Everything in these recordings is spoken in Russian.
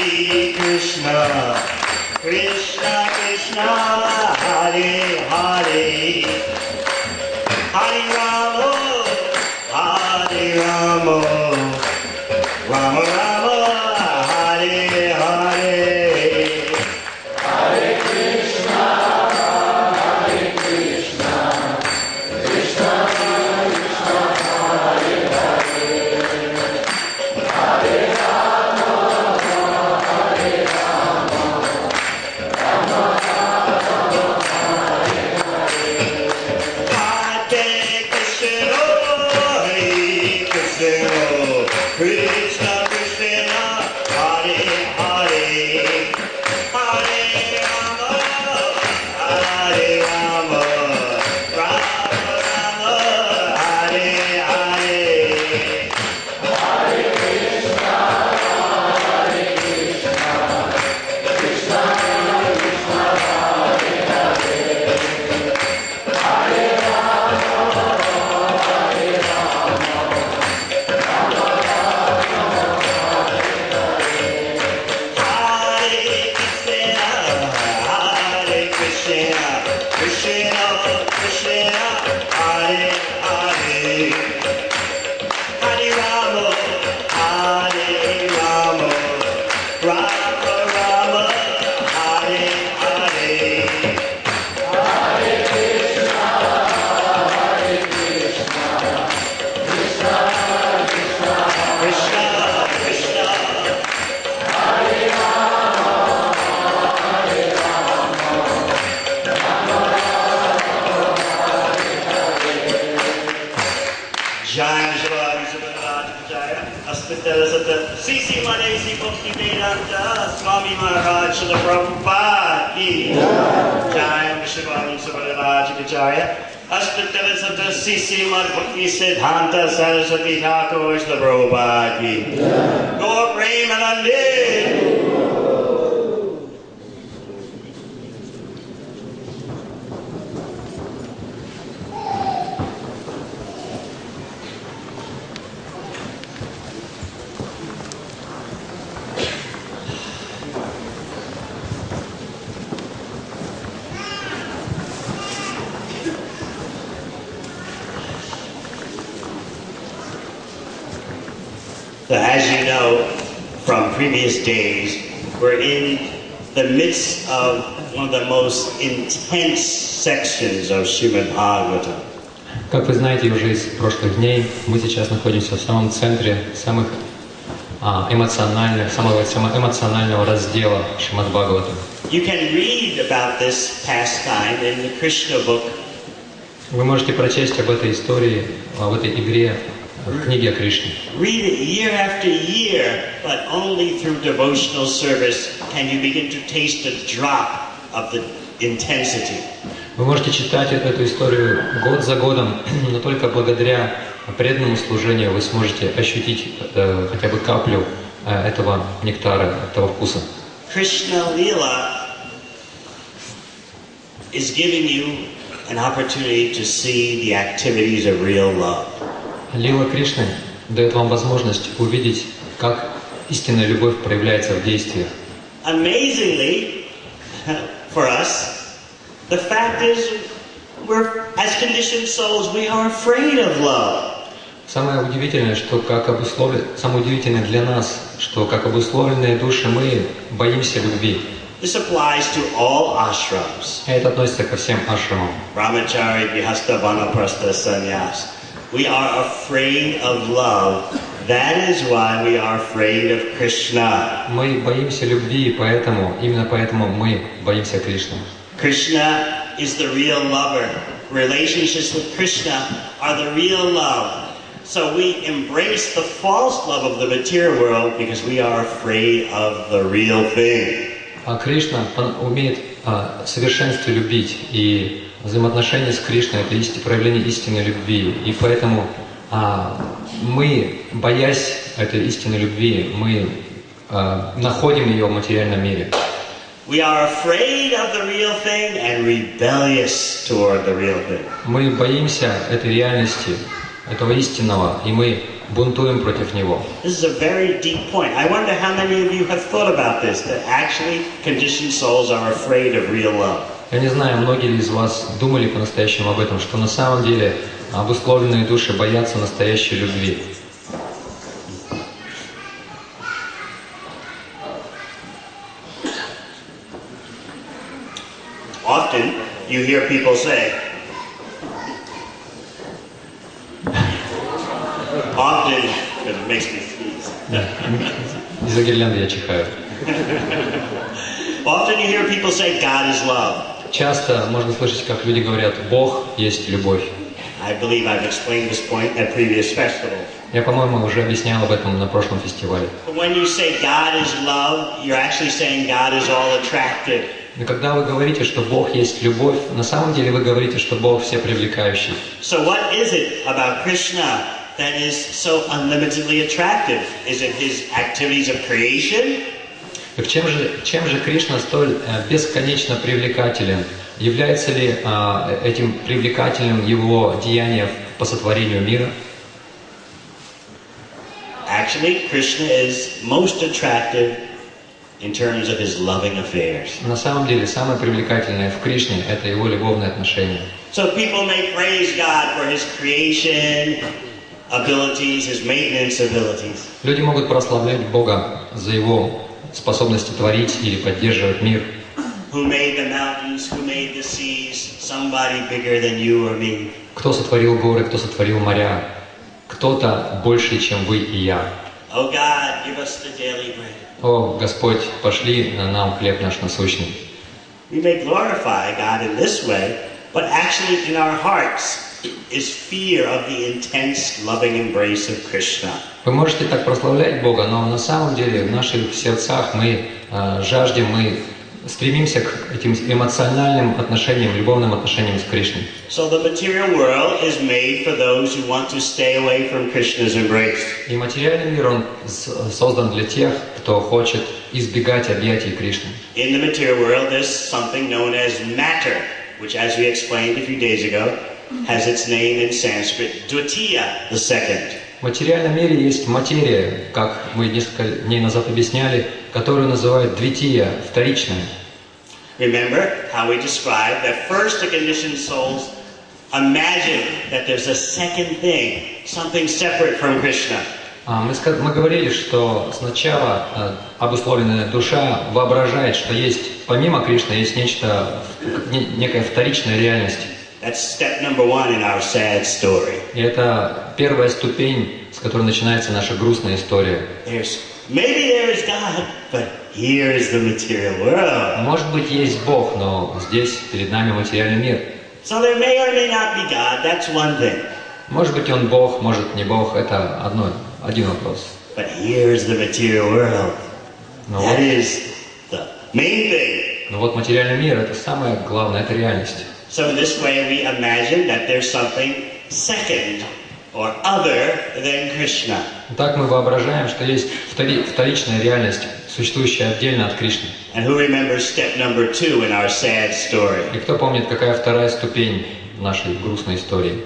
Krishna Krishna Hare Hare Hare Rama Rama Rama Hare Hare Hare Krishna Krishna Krishna Hare Hare Hare Rama Hare Rama Rama Rama Hare Hare Hare Krishna Krishna Krishna Hare Hare Hare Rama Rama Rama Hare Hare Hare Krishna Krishna Krishna Hare Hare Hare Rama Hare Rama Rama Rama Hare Hare Hare Krishna Krishna Krishna Hare Hare Hare Rama Rama Rama Hare Hare Hare Krishna Krishna Krishna Krishna Krishna Hare Rama Hare Rama Rama Rama Hare Hare Jai Shivadi Subhadra Jaya Aspitala Sata Sisi Manesi Bhakti Vedanta Swami Maharaj Srila Prabhupada Ki Jai Shivadi Subhadra Jaya Aspitala Sata Sisi Bhakti Siddhanta Saraswati Thakur Srila Prabhupada Ki Gaur Premanande. So as you know from previous days, we're in the midst of one of the most intense sections of Srimad Bhagavatam. Как вы знаете уже из прошлых дней, мы сейчас находимся в самом центре самого эмоционального раздела Шримад Бхагаватам. You can read about this pastime in the Krishna book. Вы можете прочесть об этой истории, об этой игре в книге о Кришне. Read it year after year, but only through devotional service can you begin to taste a drop of the intensity. Вы можете читать эту историю год за годом, но только благодаря преданному служению вы сможете ощутить хотя бы каплю этого нектара, этого вкуса. Krishna Lila is giving you an opportunity to see the activities of real love. Лила Кришны дает вам возможность увидеть, как истинная любовь проявляется в действиях. Amazingly, for us, the fact is, we're, as conditioned souls, we are afraid of love. Самое удивительное, самое удивительное для нас, что как обусловленные души мы боимся любви. This applies to all ashrams. Это относится ко всем ашрамам. Brahmachari, Grihastha, Vanaprastha, Sannyas. We are afraid of love. That is why we are afraid of Krishna. Мы боимся любви, и именно поэтому мы боимся Кришны. Krishna is the real lover. Relationships with Krishna are the real love. So we embrace the false love of the material world because we are afraid of the real thing. А Кришна умеет в совершенстве любить, и взаимоотношения с Кришной — это проявление истинной любви. И поэтому мы, боясь этой истинной любви, мы находим ее в материальном мире. We are afraid of the real thing and rebellious toward the real thing. Мы боимся этой реальности, этого истинного, и мы бунтуем против него. This is a very deep point. I wonder how many of you have thought about this, that actually conditioned souls are afraid of real love. Я не знаю, многие ли из вас думали по-настоящему об этом, что на самом деле обусловленные души боятся настоящей любви. Often you hear people say, often, because it makes me sneeze. Из-за гирлянды я чихаю. Often you hear people say God is love. Часто можно слышать, как люди говорят, Бог есть любовь. I believe I've explained this point at previous festivals. Я, по-моему, уже объяснял об этом на прошлом фестивале. But when you say God is love, you're actually saying God is all attractive. Но когда вы говорите, что Бог есть любовь, на самом деле вы говорите, что Бог все привлекающий. So what is it about Krishna that is so unlimitedly attractive? Is it his activities of creation? Так чем же Кришна столь бесконечно привлекателен? Является ли этим привлекательным его деяние по сотворению мира? Actually, Krishna is most attractive in terms of his loving affairs. На самом деле, самое привлекательное в Кришне – это его любовные отношения. So people may praise God for his creation abilities, his maintenance abilities. Люди могут прославлять Бога за его способности творить или поддерживать мир. Who made the mountains, who made the seas, somebody bigger than you or me. Кто сотворил горы, кто сотворил моря, кто-то больше, чем вы и я. Oh God, give us the daily bread. О, Господь, пошли нам хлеб наш насущный. We may glorify God in this way, but actually in our hearts is fear of the intense loving embrace of Krishna. Вы можете так прославлять Бога, но на самом деле в наших сердцах мы жаждем, мы стремимся к этим эмоциональным отношениям, любовным отношениям с Кришной. So the material world is made for those who want to stay away from Krishna's embrace. И материальный мир, он создан для тех, кто хочет избегать объятий Кришны. In the material world, there's something known as matter, which, as we explained a few days ago, has its name in Sanskrit, Dvitiya, the second. В материальном мире есть материя, как мы несколько дней назад объясняли, которую называют двития, вторичная. Remember how we described that first the conditioned souls imagine that there's a second thing, something separate from Krishna. Мы говорили, что сначала обусловленная душа воображает, что есть помимо Кришны есть нечто, некая вторичная реальность. That's step number one in our sad story. И это первая ступень, с которой начинается наша грустная история. Maybe there is God, but here is the material world. Может быть, есть Бог, но здесь перед нами материальный мир. So there may or may not be God, that's one thing. Может быть, он Бог, может не Бог, это один вопрос. But here is the material world. That is the main thing. Но вот материальный мир – это самое главное, это реальность. So in this way we imagine that there's something second or other than Krishna. Так мы воображаем, что есть вторичная реальность, существующая отдельно от Кришны. And who remembers step number 2 in our sad story? И кто помнит, какая вторая ступень нашей грустной истории?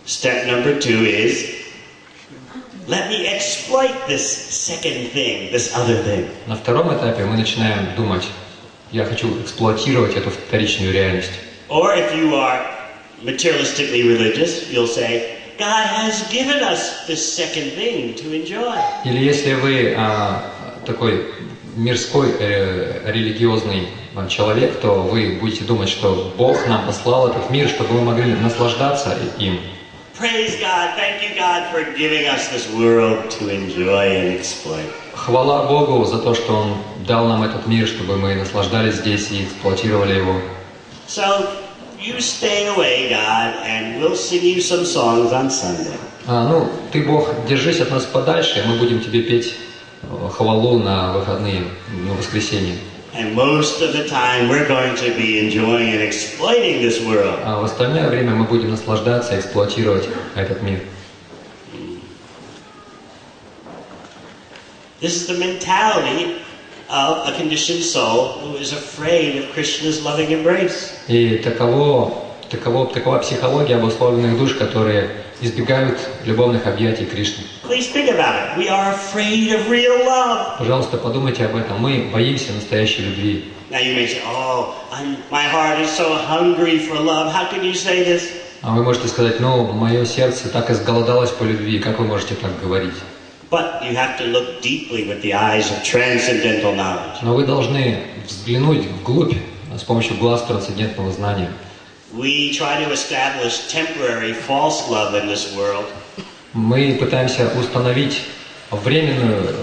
Step number 2 is, let me exploit this second thing, this other thing. На втором этапе мы начинаем думать, я хочу эксплуатировать эту вторичную реальность. Or if you are materialistically religious, you'll say, God has given us this second thing to enjoy. Или если вы такой мирской, религиозный человек, то вы будете думать, что Бог нам послал этот мир, чтобы мы могли наслаждаться им. Praise God, thank you God for giving us this world to enjoy and exploit. Хвала Богу за то, что Он дал нам этот мир, чтобы мы наслаждались здесь и эксплуатировали его. So, you stay away, God, and we'll sing you some songs on Sunday. Ты, Бог, держись от нас подальше, мы будем тебе петь хвалу на выходные, на воскресенье. And most of the time we're going to be enjoying and exploiting this world. А в остальное время мы будем наслаждаться и эксплуатировать этот мир. This is the mentality of a conditioned soul who is afraid of Krishna's loving embrace. И таково такова психология обусловленных душ, которые избегают любовных объятий Кришны. Please think about it. We are afraid of real love. Пожалуйста, подумайте об этом. Мы боимся настоящей любви. Now you may say, oh, my heart is so hungry for love. How can you say this? А вы можете сказать, ну, мое сердце так изголодалось по любви. Как вы можете так говорить? But you have to look deeply with the eyes of transcendental knowledge. Но вы должны взглянуть вглубь с помощью глаз трансцендентного знания. We try to establish temporary false love in this world. Мы пытаемся установить временную,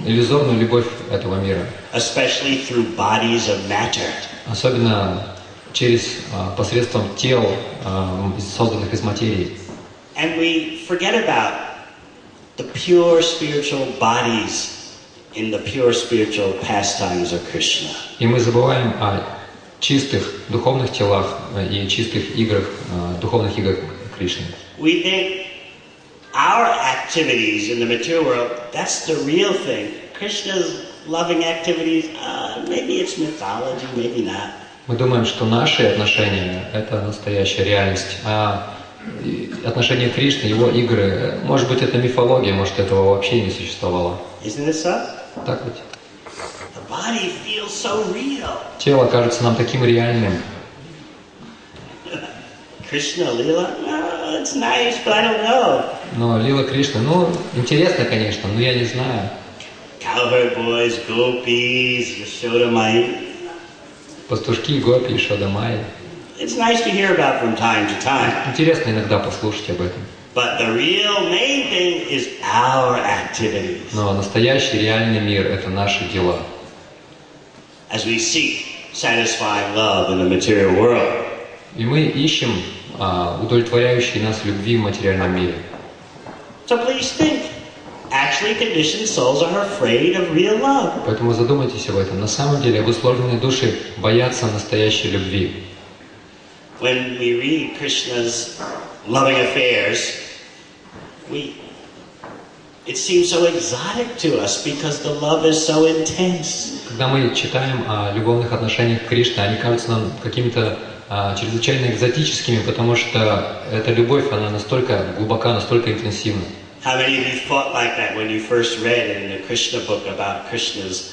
иллюзорную любовь этого мира. Especially through bodies of matter. Особенно посредством тел, созданных из материи. And we forget about the pure spiritual bodies in the pure spiritual pastimes of Krishna. И мы забываем о чистых духовных телах и чистых играх, духовных играх Кришны. We think our activities in the material world, that's the real thing. Krishna's loving activities, maybe it's mythology, maybe not. Мы думаем, что наши отношения – это настоящая реальность, а отношения Кришны, его игры, может быть, это мифология, может, этого вообще не существовало. Isn't it so? Так ведь? The body feels so real. Тело кажется нам таким реальным. Krishna, Leela, no, it's nice, but I don't know. Но Лила Кришна, ну, интересно, конечно, но я не знаю. Cowherd boys, gopis, Yashoda Mai. Пастушки, гопи, Йашода Майя. It's nice to hear about from time to time. Интересно иногда послушать об этом. But the real main thing is our activities. Но настоящий реальный мир – это наши дела. As we seek satisfying love in the material world. И мы ищем удовлетворяющей нас любви в материальном мире. So please think. Actually, conditioned souls are afraid of real love. Поэтому задумайтесь об этом. На самом деле, обусловленные души боятся настоящей любви. When we read Krishna's loving affairs, it seems so exotic to us because the love is so intense. Когда мы читаем о любовных отношениях Кришны, они кажутся нам какими-то чрезвычайно экзотическими, потому что эта любовь, она настолько глубока, настолько интенсивна. How many of you thought like that when you first read in the Krishna book about Krishna's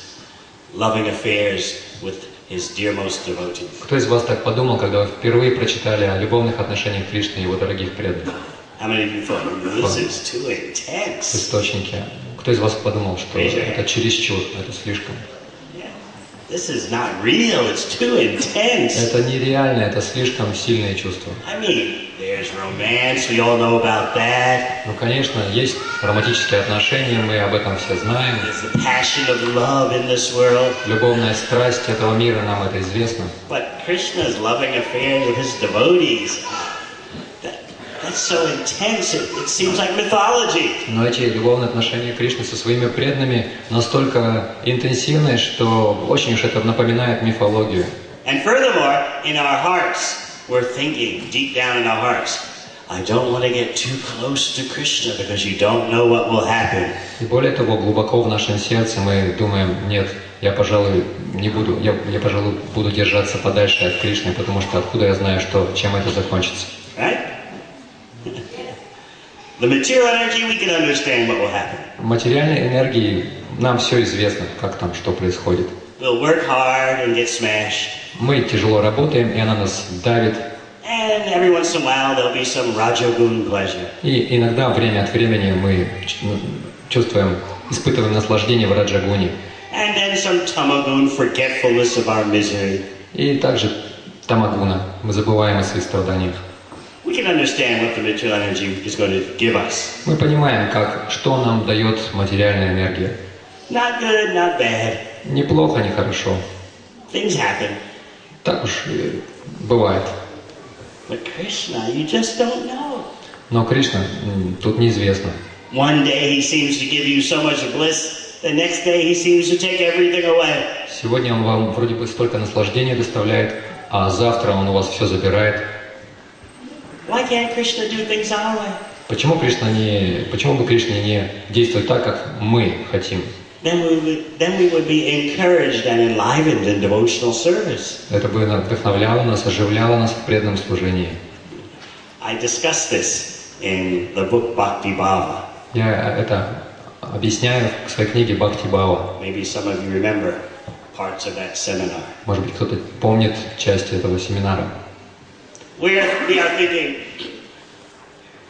loving affairs with his dearmost devotees? Кто из вас так подумал, когда вы впервые прочитали о любовных отношениях Кришны и его дорогих преданных? How many of you thought, this is too intense? В источнике. Кто из вас подумал, что это чересчур, это слишком? This is not real, it's too intense. Это нереально, это слишком сильные чувства. I mean, there's romance, we all know about that. Ну, конечно, есть романтические отношения, мы об этом все знаем. There's the passion of love in this world. Любовная страсть этого мира, нам это известно. But Krishna's loving affairs with his devotees, that's so intense, it seems like mythology. Но эти любовные отношения Кришны со своими преданными настолько интенсивны, что очень уж это напоминает мифологию. And furthermore, in our hearts, we're thinking deep down in our hearts, I don't want to get too close to Krishna because you don't know what will happen. И более того, глубоко в нашем сердце мы думаем, нет, я, пожалуй, не буду, я, пожалуй, буду держаться подальше от Кришны, потому что откуда я знаю, чем это закончится. Right? The material energy, we can understand what will happen. В материальной энергии нам все известно, как там, что происходит. We'll work hard and get smashed. Мы тяжело работаем, и она нас давит. And every once in a while there'll be some rajagun pleasure. И иногда, время от времени, мы испытываем наслаждение в раджагуне. And then some tamagun, forgetfulness of our misery. И также тамагуна, мы забываем о своих страданиях. We can understand what the material energy is going to give us. Мы понимаем, что нам дает материальная энергия. Not good, not bad. Неплохо, не хорошо. Things happen. Так уж бывает. But Krishna, you just don't know. Но Кришна тут неизвестно. One day he seems to give you so much bliss, the next day he seems to take everything away. Сегодня он вам вроде бы столько наслаждения доставляет, а завтра он у вас все забирает. Why can't Krishna do things our way? Почему бы Кришна не действовать так, как мы хотим? then we would be encouraged and enlivened in devotional service. Это бы вдохновляло нас, оживляло нас в преданном служении. I discussed this in the book Bhakti Bhava. Я это объясняю в своей книге Бхакти Бхава. Maybe some of you remember parts of that seminar. Может быть, кто-то помнит части этого семинара. We are thinking,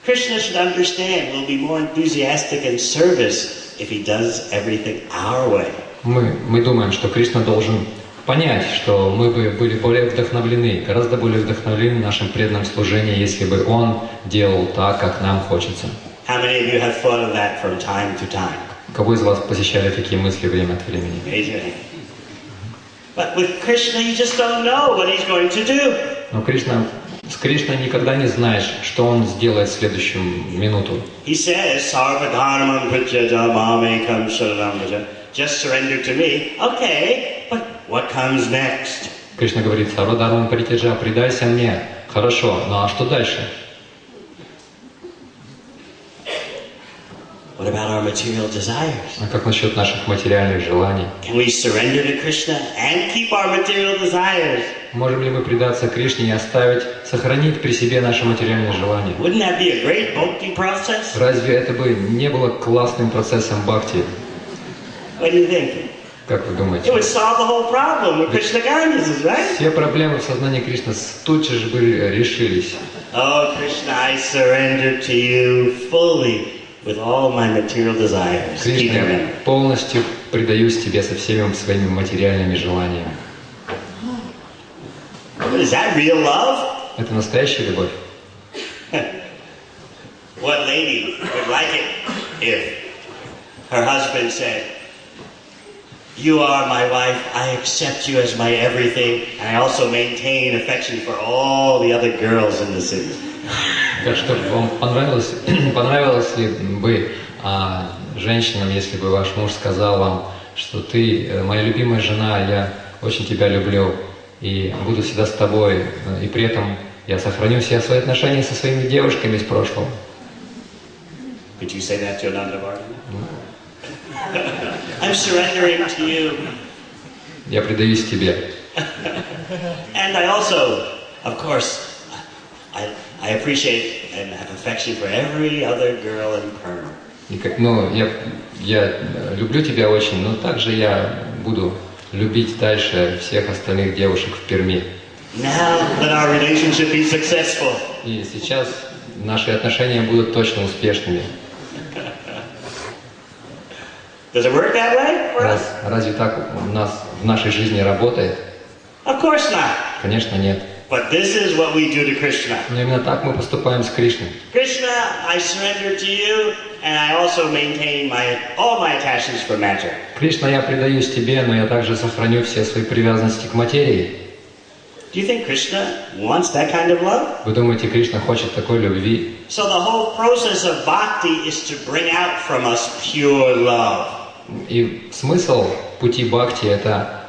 Krishna should understand we'll be more enthusiastic in service if he does everything our way. Мы думаем, что Кришна должен понять, что мы бы были более вдохновлены, гораздо более вдохновлены в нашем преданном служении, если бы Он делал так, как нам хочется. How many of you have thought of that from time to time? Кого из вас посещали такие мысли время от времени? Raise your hand. But with Krishna, you just don't know what he's going to do. Но с Кришной никогда не знаешь, что Он сделает в следующую минуту. He says, Sarvadharmam pratyajam mamekam sharanam vraja. Just surrender to me. Okay, but what comes next? Кришна говорит: «Сарвадхармам паритяджа, предайся мне». Хорошо, ну а что дальше? What about our material desires? А как насчет наших материальных желаний? Can we surrender to Krishna and keep our material desires? Можем ли мы предаться Кришне и сохранить при себе наши материальные желания? Wouldn't that be a great bhakti process? Разве это бы не было классным процессом бхакти? What do you think? Как вы It думаете? would solve the whole problem with Krishna consciousness, right? Все проблемы в сознании Кришны тотчас же бы решились. Oh, Krishna, I surrender to you fully with all my material desires. Keep Кришна, them я in. полностью предаюсь тебе со всеми своими материальными желаниями. Is that real love? Это настоящая любовь. What lady would like it if her husband said, "You are my wife, I accept you as my everything, and I also maintain affection for all the other girls in the city." Так что вам понравилось ли бы женщинам, если бы ваш муж сказал вам, что ты моя любимая жена, я очень тебя люблю и буду всегда с тобой, и при этом я сохраню все свои отношения со своими девушками из прошлого. Could you say that to another party? I'm surrendering to you. Я предаюсь тебе. And I also, of course, I appreciate and have affection for every other girl in Perm. Я люблю тебя очень, но также я буду любить дальше всех остальных девушек в Перми. Now let our relationship be successful. И сейчас наши отношения будут точно успешными. Does it work that way for us? Разве так у нас в нашей жизни работает? Of course not. Конечно, нет. But this is what we do to Krishna. Но именно так мы поступаем с Кришной. Krishna, I surrender to you, and I also maintain all my attachments for matter. Кришна, я предаюсь тебе, но я также сохраню все свои привязанности к материи. Do you think Krishna wants that kind of love? Вы думаете, Кришна хочет такой любви? So the whole process of bhakti is to bring out from us pure love. И смысл пути бхакти – это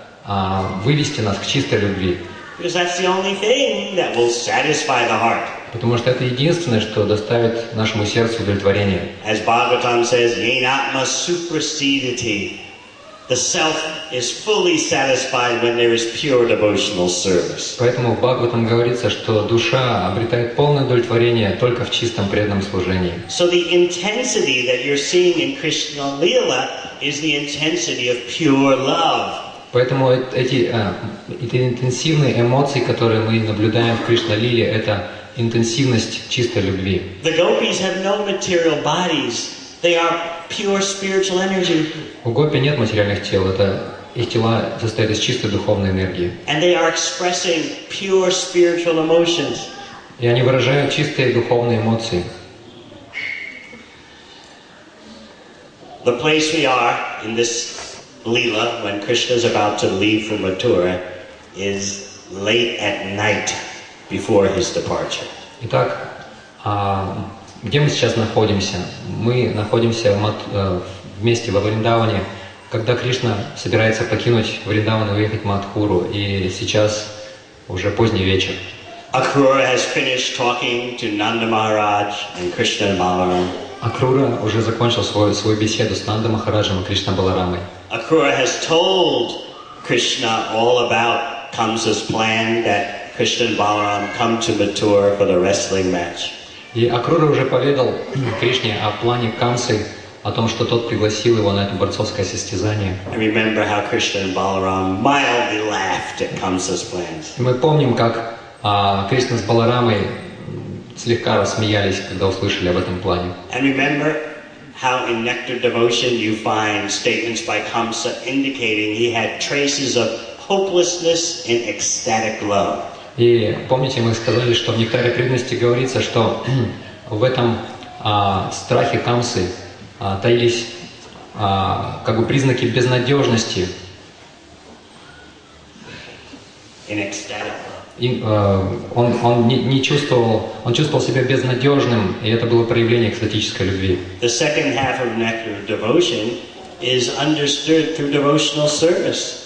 вывести нас к чистой любви. Because that's the only thing that will satisfy the heart. Потому что это единственное, что доставит нашему сердцу удовлетворение. As Bhagavatam says, Yenatma suprasiditi. The self is fully satisfied when there is pure devotional service. Поэтому в Бхагаватам говорится, что душа обретает полное удовлетворение только в чистом преданном служении. So the intensity that you're seeing in Krishna Lila is the intensity of pure love. Поэтому эти интенсивные эмоции, которые мы наблюдаем в Кришна-лиле, это интенсивность чистой любви. The gopis have no material bodies. They are pure spiritual energy. У гопи нет материальных тел, их тела состоят из чистой духовной энергии. And they are expressing pure spiritual emotions. И они выражают чистые духовные эмоции. The place we are in this Leela, when Krishna is about to leave for Mathura, is late at night before his departure. Итак, где мы сейчас находимся? Мы находимся в месте во Вриндаване, когда Кришна собирается покинуть Вриндаван и уехать в Мадхуру, и сейчас уже поздний вечер. Akrura has finished talking to Nanda Maharaj and Krishna and Balaram. Акрура уже закончил свою беседу с Нанда Махараджем и Кришна Баларамой. Akrura has told Krishna all about Kamsa's plan that Krishna and Balaram come to Mathura for the wrestling match. И Акрура уже поведал Кришне о плане Камсы, о том, что тот пригласил его на это борцовское состязание. I remember how Krishna and Balaram mildly laughed at Kamsa's plans. И мы помним, как Кришна с Баларамой слегка рассмеялись, когда услышали об этом плане. And remember how in Nectar Devotion you find statements by Kamsa indicating he had traces of hopelessness and ecstatic love. И помните, мы сказали, что в Нектаре преданности говорится, что в этом страхе Камсы таились как бы признаки безнадежности. In ecstatic love. И, он не чувствовал, он чувствовал себя безнадежным, и это было проявление экстатической любви. The second half of Nectar Devotion is understood through devotional service.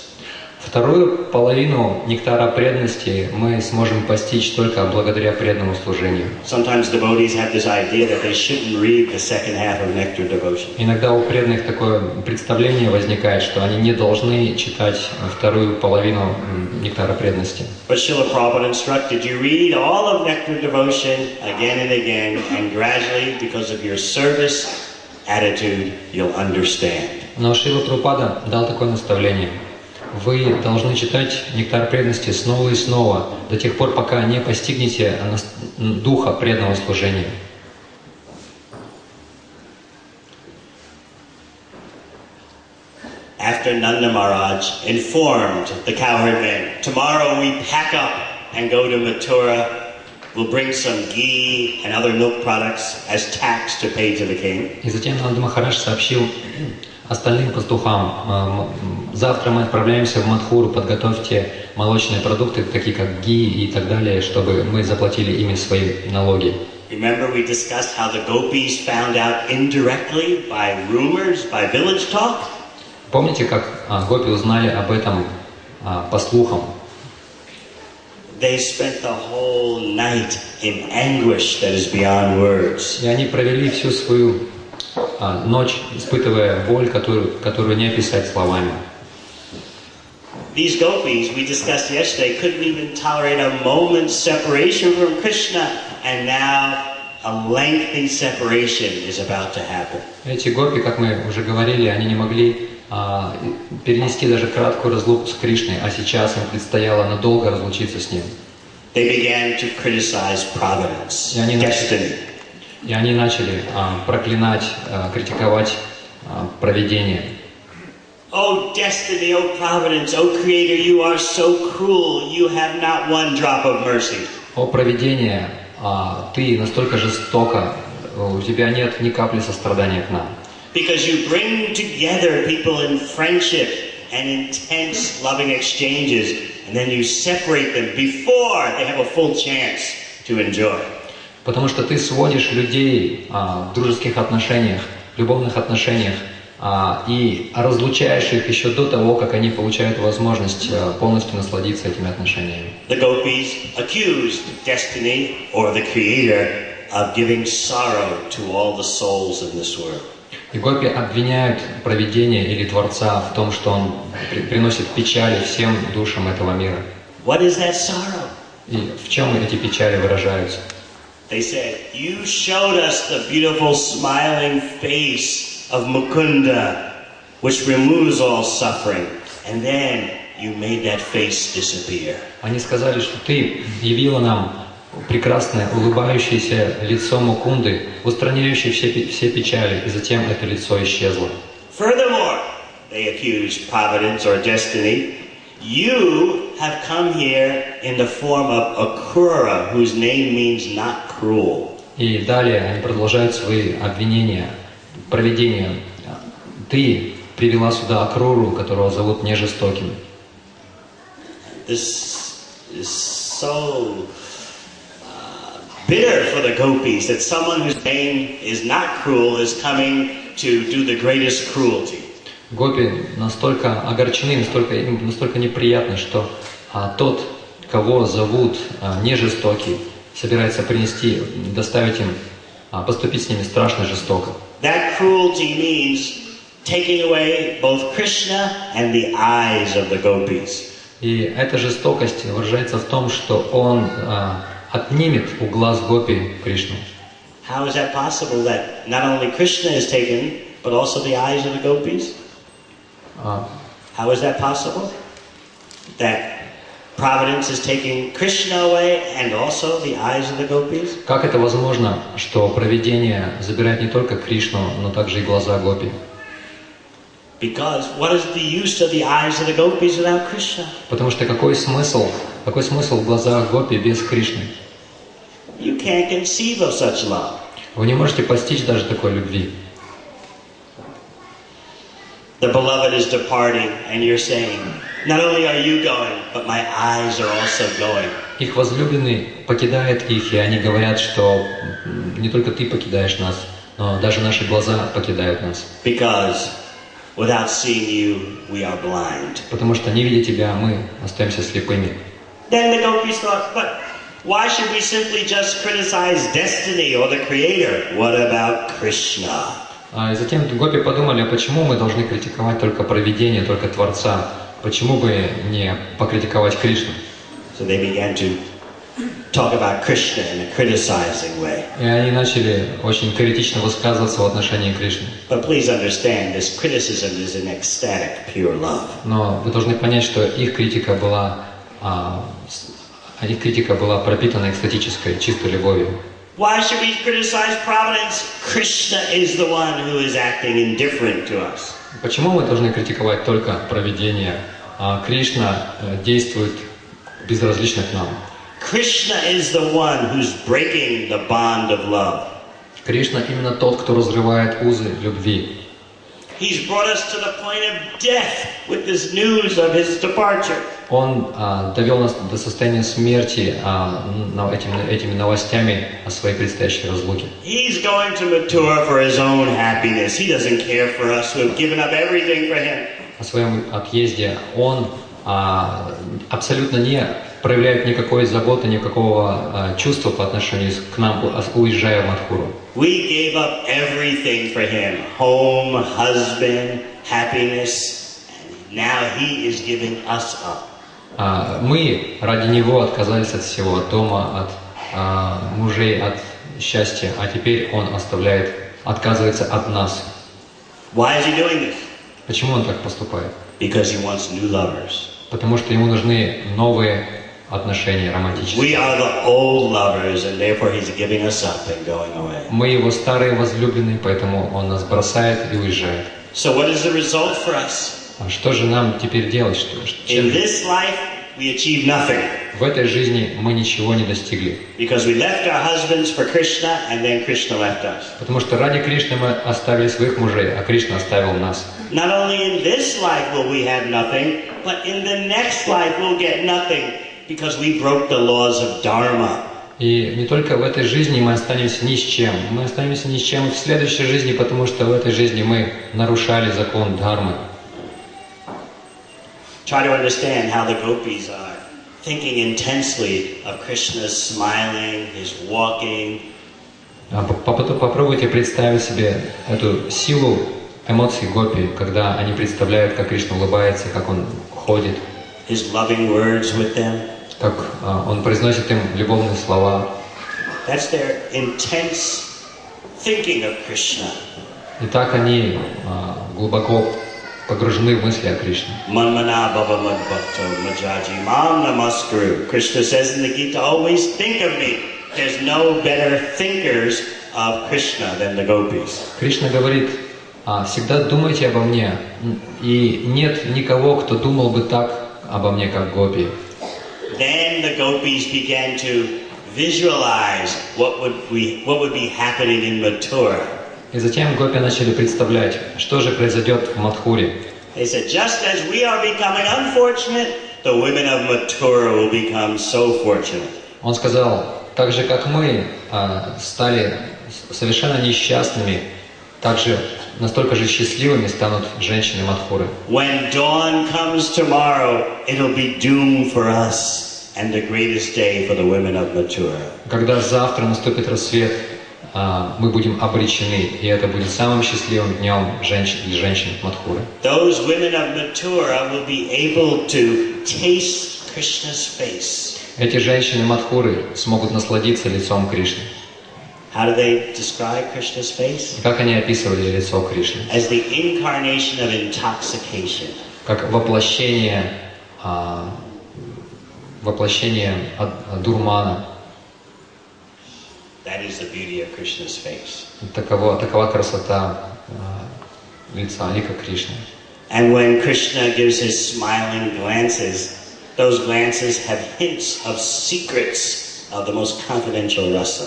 Вторую половину нектара преданности мы сможем постичь только благодаря преданному служению. Sometimes devotees have this idea that they shouldn't read the second half of Nectar Devotion. Иногда у преданных такое представление возникает, что они не должны читать вторую половину нектара преданности. But Srila Prabhupada instructed you read all of Nectar Devotion again and gradually, because of your service attitude, you'll understand. Но Шрила Прабхупада дал такое наставление. Вы должны читать нектар преданности снова и снова, до тех пор, пока не постигнете духа преданного служения. After Nanda Maharaj informed the cowherdmen, tomorrow we pack up and go to Mathura, we'll bring some ghee and other milk products as tax to pay to the king. И затем Нанда Махарадж сообщил остальным пастухам: завтра мы отправляемся в Мадхуру, подготовьте молочные продукты, такие как ги и так далее, чтобы мы заплатили ими свои налоги. Remember we discussed how the gopis found out indirectly by rumors, by village talk? Помните, как гопи узнали об этом по слухам? They spent the whole night in anguish that is beyond words. И они провели всю свою ночь, испытывая боль, которую не описать словами. These gopis, we discussed yesterday, couldn't even tolerate a moment's separation from Krishna, and now a lengthy separation is about to happen. Эти гопи, как мы уже говорили, они не могли перенести даже краткую разлуку с Кришной, а сейчас им предстояло надолго разлучиться с ним. They began to criticize providence, destiny. И они начали проклинать, критиковать провидение. Oh destiny, oh providence, oh creator, you are so cruel, you have not one drop of mercy. О провидение, ты настолько жестока, у тебя нет ни капли сострадания к нам. Because you bring together people in friendship and intense loving exchanges, and then you separate them before they have a full chance to enjoy. Потому что ты сводишь людей в дружеских отношениях, любовных отношениях, и разлучаешь их еще до того, как они получают возможность полностью насладиться этими отношениями. The gopis accused destiny or the creator of giving sorrow to all the souls in this world. И гопи обвиняют провидение или Творца в том, что он приносит печали всем душам этого мира. What is that sorrow? И в чем эти печали выражаются? They said, you showed us the beautiful smiling face of Mukunda, which removes all suffering, and then you made that face disappear. Они сказали, что ты явила нам прекрасное улыбающееся лицо Мукунды, устраняющее все печали, и затем это лицо исчезло. Furthermore, they accused providence or destiny. You have come here in the form of Akrura, whose name means not cruel. И далее они продолжают свои обвинения провидению. Ты привела сюда Акруру, которого зовут нежестоким. This is so bitter for the gopis that someone whose name is not cruel is coming to do the greatest cruelty. Гопи настолько огорчены, им настолько неприятно, что тот, кого зовут нежестокий, собирается доставить им поступить с ними страшно жестоко. That cruelty means taking away both Krishna and the eyes of the gopis. И эта жестокость выражается в том, что он отнимет у глаз гопи Кришну. How is that possible that not only Krishna is taken, but also the eyes of the gopis? How is that possible? That Providence is taking Krishna away and also the eyes of the gopis? Как это возможно, что провидение забирает не только Кришну, но также и глаза гопи? Because what is the use of the eyes of the gopis without Krishna? Потому что какой смысл в глазах гопи без Кришны? You can't conceive of such love. Вы не можете постичь даже такой любви. The beloved is departing, and you're saying, not only are you going, but my eyes are also going. Их возлюбленный покидает их, и они говорят, что не только ты покидаешь нас, но даже наши глаза покидают нас. Because without seeing you, we are blind. Потому что не видя тебя, мы остаемся слепыми. Then the gopis thought, but why should we simply just criticize destiny or the creator? What about Krishna? И затем гопи подумали, а почему мы должны критиковать только провидение, только Творца? Почему бы не покритиковать Кришну? So they began to talk about Krishna in a criticizing way. И они начали очень критично высказываться в отношении Кришны. But please understand, this criticism is an ecstatic, pure love. Но вы должны понять, что их критика была пропитана экстатической, чистой любовью. Why should we criticize Providence? Krishna is the one who is acting indifferent to us. Почему мы должны критиковать только провидение, а Кришна действует безразлично к нам? Krishna is the one who's breaking the bond of love. Кришна именно тот, кто разрывает узы любви. He's brought us to the point of death with this news of his departure. Он довел нас до состояния смерти этими новостями о своей предстоящей разлуке. He's going to mature for his own happiness. He doesn't care for us who have given up everything for him. О своем отъезде он абсолютно не проявляет никакой заботы, никакого чувства по отношению к нам, уезжая в Мадхуру. We gave up everything for him. Home, husband, happiness. And now he is giving us up. Мы ради него отказались от всего, от дома, от мужей, от счастья, а теперь он отказывается от нас. Why is he doing this? Почему он так поступает? Because he wants new lovers. Потому что ему нужны новые отношения романтические. We are the old lovers, and therefore he's giving us up and going away. Мы его старые возлюбленные, поэтому он нас бросает и уезжает. So what is the result for us? А что же нам теперь делать? In this life, we achieve nothing. В этой жизни мы ничего не достигли. Because we left our husbands for Krishna, and then Krishna left us. Потому что ради Кришны мы оставили своих мужей, а Кришна оставил нас. Not only in this life will we have nothing, but in the next life we'll get nothing, because we broke the laws of Dharma. И не только в этой жизни мы останемся ни с чем. Мы останемся ни с чем в следующей жизни, потому что в этой жизни мы нарушали закон Дхармы. Try to understand how the gopis are thinking intensely of Krishna's smiling, his walking. Попробуйте представить себе эту силу эмоций гопи, когда они представляют, как Кришна улыбается, как он ходит. His loving words with them. Как он произносит им любовные слова. That's their intense thinking of Krishna. И так они глубоко погружены в мысли о Кришне. Manmana bhava madbhakto majaji mam namaskuru. Krishna says in the Gita, always think of me. There's no better thinkers of Krishna than the gopis. Кришна говорит, всегда думайте обо мне, и нет никого, кто думал бы так обо мне, как гопи. Then the gopis began to visualize what would be happening in Mathura. И затем гопи начали представлять, что же произойдет в Мадхуре. They said, just as we are becoming unfortunate, the women of Mathura will become so fortunate. Он сказал, так же как мы стали совершенно несчастными, также настолько же счастливыми станут женщины Мадхуры. When dawn comes tomorrow, it'll be doom for us and the greatest day for the women of Mathura. Когда завтра наступит рассвет, мы будем обречены, и это будет самым счастливым днем для женщин Мадхуры. Those women of Mathura will be able to taste Krishna's face. Эти женщины Мадхуры смогут насладиться лицом Кришны. How do they describe Krishna's face? Как они описывали лицо Кришны? As the incarnation of intoxication. Как воплощение дурмана. That is the beauty of Krishna's face. Такова красота лица, лика Кришны. And when Krishna gives his smiling glances, those glances have hints of secrets of the most confidential rasa.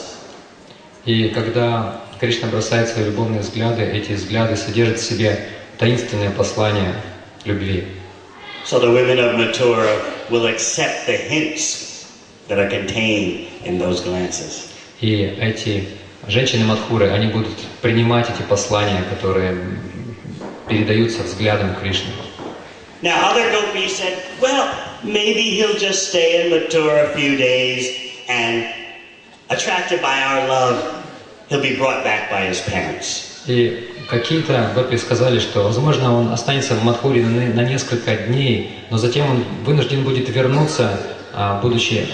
И когда Кришна бросает свои любовные взгляды, эти взгляды содержат в себе таинственное послание любви. So the women of Mathura will accept the hints that are contained in those glances. И эти женщины Мадхуры, они будут принимать эти послания, которые передаются взглядом Кришны. Now other gopis said, well, maybe he'll just stay in Mathura a few days and attracted by our love, he'll be brought back by his parents. И какие-то гопи сказали, что, возможно, он останется в Мадхуре на несколько дней, но затем он вынужден будет вернуться, будучи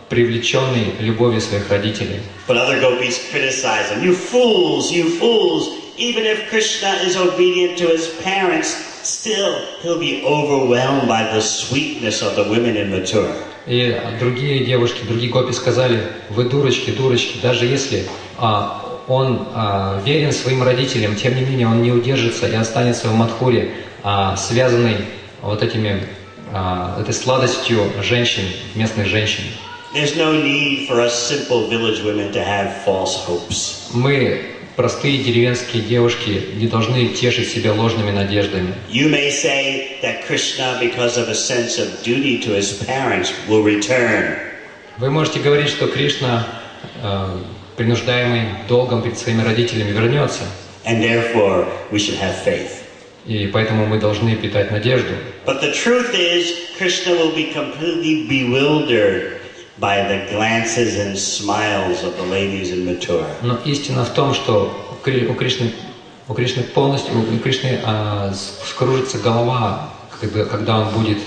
привлеченный любовью своих родителей. But other gopis criticize him. You fools, even if Krishna is obedient to his parents, still he'll be overwhelmed by the sweetness of the women in Mathura. И другие девушки, другие гопи сказали: вы дурочки, даже если он верен своим родителям, тем не менее он не удержится и останется в Мадхуре, связанный вот этой сладостью женщин, местных женщин. There's no need for us simple village women to have false hopes. Мы, простые деревенские девушки, не должны тешить себя ложными надеждами. You may say that Krishna, because of a sense of duty to his parents, will return. Вы можете говорить, что Кришна, принуждаемый долгом перед своими родителями, вернется. And therefore, we should have faith. И поэтому мы должны питать надежду. But the truth is, Krishna will be completely bewildered by the glances and smiles of the ladies in Mathura. Но истина в том, что у Кришны полностью, у Кришны скружится голова, когда он будет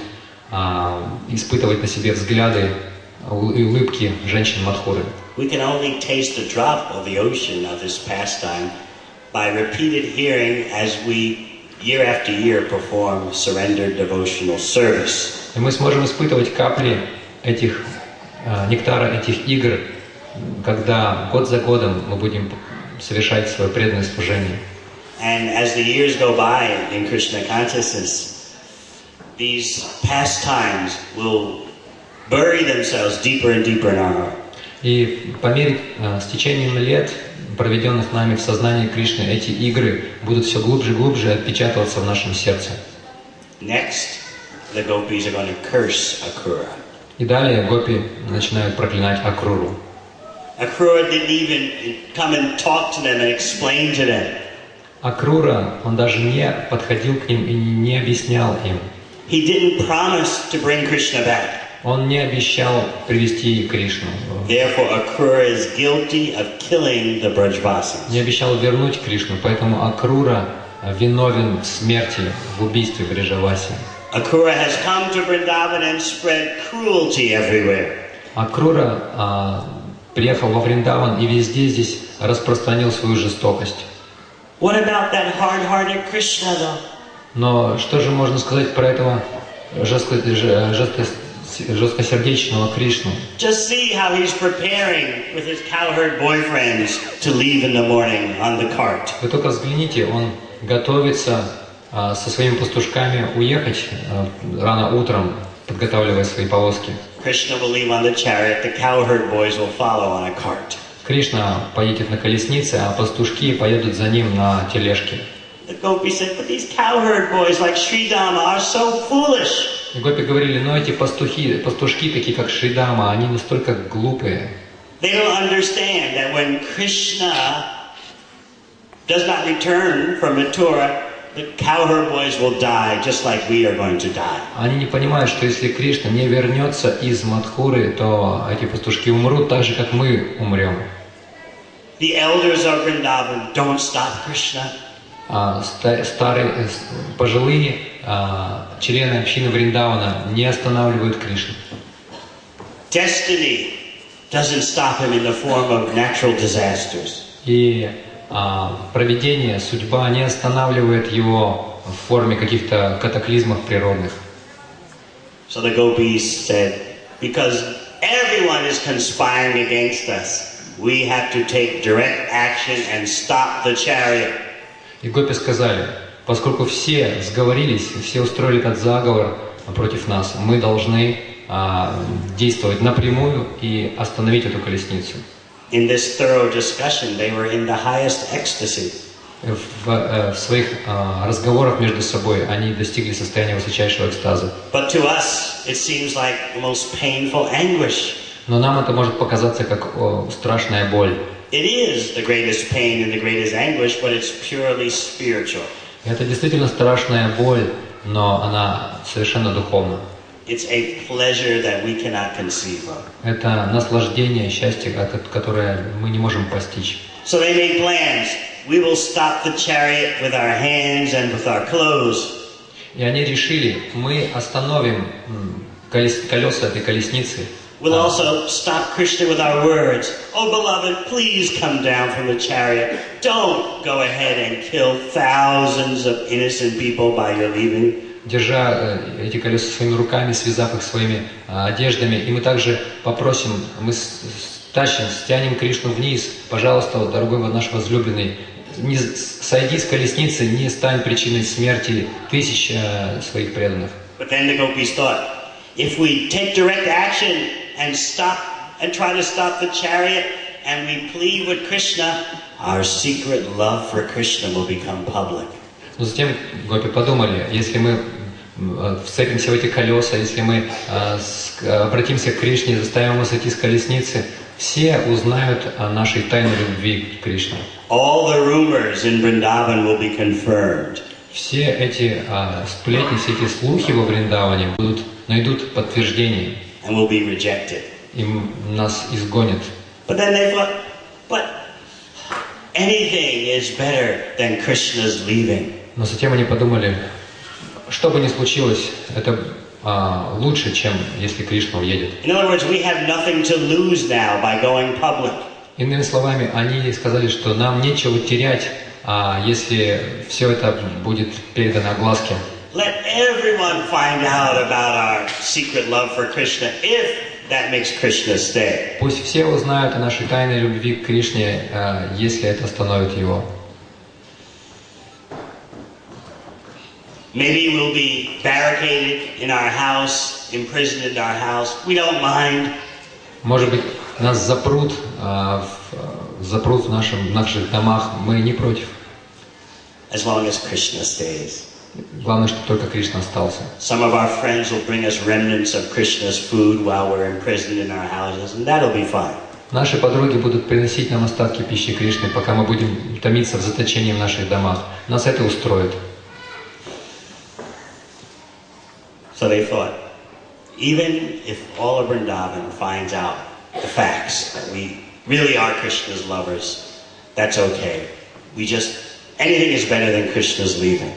испытывать на себе взгляды и улыбки женщин Мадхуры. We can only taste a drop of the ocean of this pastime by repeated hearing as we year after year perform surrendered devotional service. И мы сможем испытывать капли нектара этих игр, когда год за годом мы будем совершать свое преданное служение. And as the years go by in Krishna consciousness, these pastimes will bury themselves deeper and deeper in our heart. И по мере с течением лет, проведенных нами в сознании Кришны, эти игры будут все глубже и глубже отпечатываться в нашем сердце. Next, the gopis are going to curse Akrura. И далее гопи начинают проклинать Акруру. Akrura didn't even come and talk to them and explain to them. Акрура, он даже не подходил к ним и не объяснял им. He didn't promise to bring Krishna back. Он не обещал привести Кришну. Therefore, Akrura is guilty of killing the Brajvasis. Не обещал вернуть Кришну, поэтому Акрура виновен в смерти, в убийстве Бриджаваси. Akrura has come to Vrindavan and spread cruelty everywhere. Акрура приехал во Вриндаван и везде здесь распространил свою жестокость. What about that hard-hearted Krishna, though? Но что же можно сказать про этого жесткосердечного Кришну? Just see how he's preparing with his cowherd boyfriends to leave in the morning on the cart. Вы только взгляните, он готовится со своими пастушками уехать рано утром, подготавливая свои повозки. Krishna will leave on the chariot, the cowherd boys will follow on a cart. Кришна поедет на колеснице, а пастушки поедут за ним на тележке. The gopis said, but these cowherd boys like Sridama are so foolish. И гопи говорили, но эти пастушки, такие как Шридама, они настолько глупые. They don't understand that when Krishna does not return from Mathura, the cowherd boys will die just like we are going to die. Они не понимают, что если Кришна не вернется из Мадхуры, то эти пастушки умрут так же, как мы умрем. The elders of Vrindavan don't stop Krishna. Пожилые члены общины Вриндавана не останавливают Кришну. Destiny doesn't stop him in the form of natural disasters. И провидение, судьба не останавливает его в форме каких-то катаклизмов природных. So the gopis said, because everyone is conspiring against us, we have to take direct action and stop the chariot. И гопи сказали, поскольку все сговорились, все устроили этот заговор против нас, мы должны действовать напрямую и остановить эту колесницу. In this thorough discussion, they were in the highest ecstasy. В своих разговорах между собой они достигли состояния высочайшего экстаза. But to us, it seems like the most painful anguish. Но нам это может показаться как страшная боль. It is the greatest pain and the greatest anguish, but it's purely spiritual. Это действительно страшная боль, но она совершенно духовна. It's a pleasure that we cannot conceive of. Это наслаждение, счастье, которое мы не можем постичь. So they made plans. We will stop the chariot with our hands and with our clothes. И они решили, мы остановим колеса этой колесницы. We'll also stop Krishna with our words. Oh, beloved, please come down from the chariot. Don't go ahead and kill thousands of innocent people by your leaving. Держа эти колеса своими руками, связав их своими одеждами, и мы также попросим, мы стянем Кришну вниз. Пожалуйста, дорогой наш возлюбленный, не сойди с колесницы, не стань причиной смерти тысяч своих преданных. But then the gopis thought, if we take direct action and stop and try to stop the chariot and we plead with Krishna, our secret love for Krishna will become public. Но затем гопи подумали, если мы вцепимся в эти колеса, если мы обратимся к Кришне и заставим его сойти с колесницы, все узнают о нашей тайной любви к Кришне. All the rumors in Vrindavan will be confirmed. Все эти сплетни, все эти слухи во Вриндаване найдут подтверждение. And will be rejected. И нас изгонят. But then they thought, but anything is better than Krishna's leaving. Но затем они подумали, что бы ни случилось, это лучше, чем если Кришна уедет. In other words, we have nothing to lose now by going public. Иными словами, они сказали, что нам нечего терять, если все это будет передано огласке. Let everyone find out about our secret love for Krishna if that makes Krishna stay. Пусть все узнают о нашей тайной любви к Кришне, если это остановит его. Maybe we'll be barricaded in our house, imprisoned in our house. We don't mind. Может быть, нас запрут в наших домах, мы не против. As long as Krishna stays. Главное, чтобы только Кришна остался. Some of our friends will bring us remnants of Krishna's food while we're imprisoned in our houses, and that'll be fine. Наши подруги будут приносить нам остатки пищи Кришны, пока мы будем томиться в заточении в наших домах. Нас это устроит. So they thought, even if all of Vrindavan finds out the facts that we really are Krishna's lovers, that's okay. Anything is better than Krishna's leaving.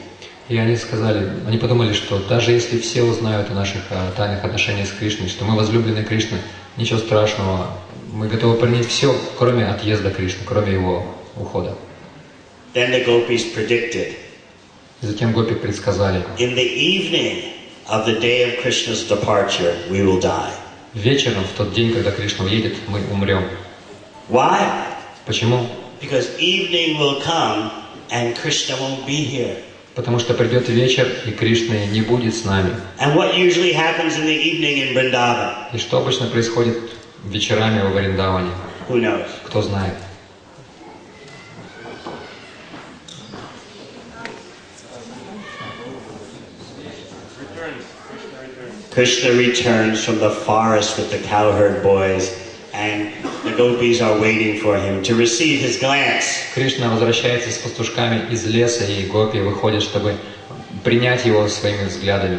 И они подумали, что даже если все узнают о наших тайных отношениях с Кришной, что мы возлюблены Кришны, ничего страшного, мы готовы принять все, кроме отъезда Кришны, кроме его ухода. Then the gopis predicted. И затем гопи предсказали. In the evening of the day of Krishna's departure, we will die. Вечером, в тот день, когда Кришна уедет, мы умрем. Why? Почему? Because evening will come and Krishna won't be here. Потому что придет вечер, и Кришны не будет с нами. And what usually happens in the evening in Vrindavan? И что обычно происходит вечерами во Вриндаване? Who knows? Кто знает? Krishna returns from the forest with the cowherd boys, and the gopis are waiting for him to receive his glance. Кришна возвращается с пастушками из леса, и гопи выходят, чтобы принять его своими взглядами.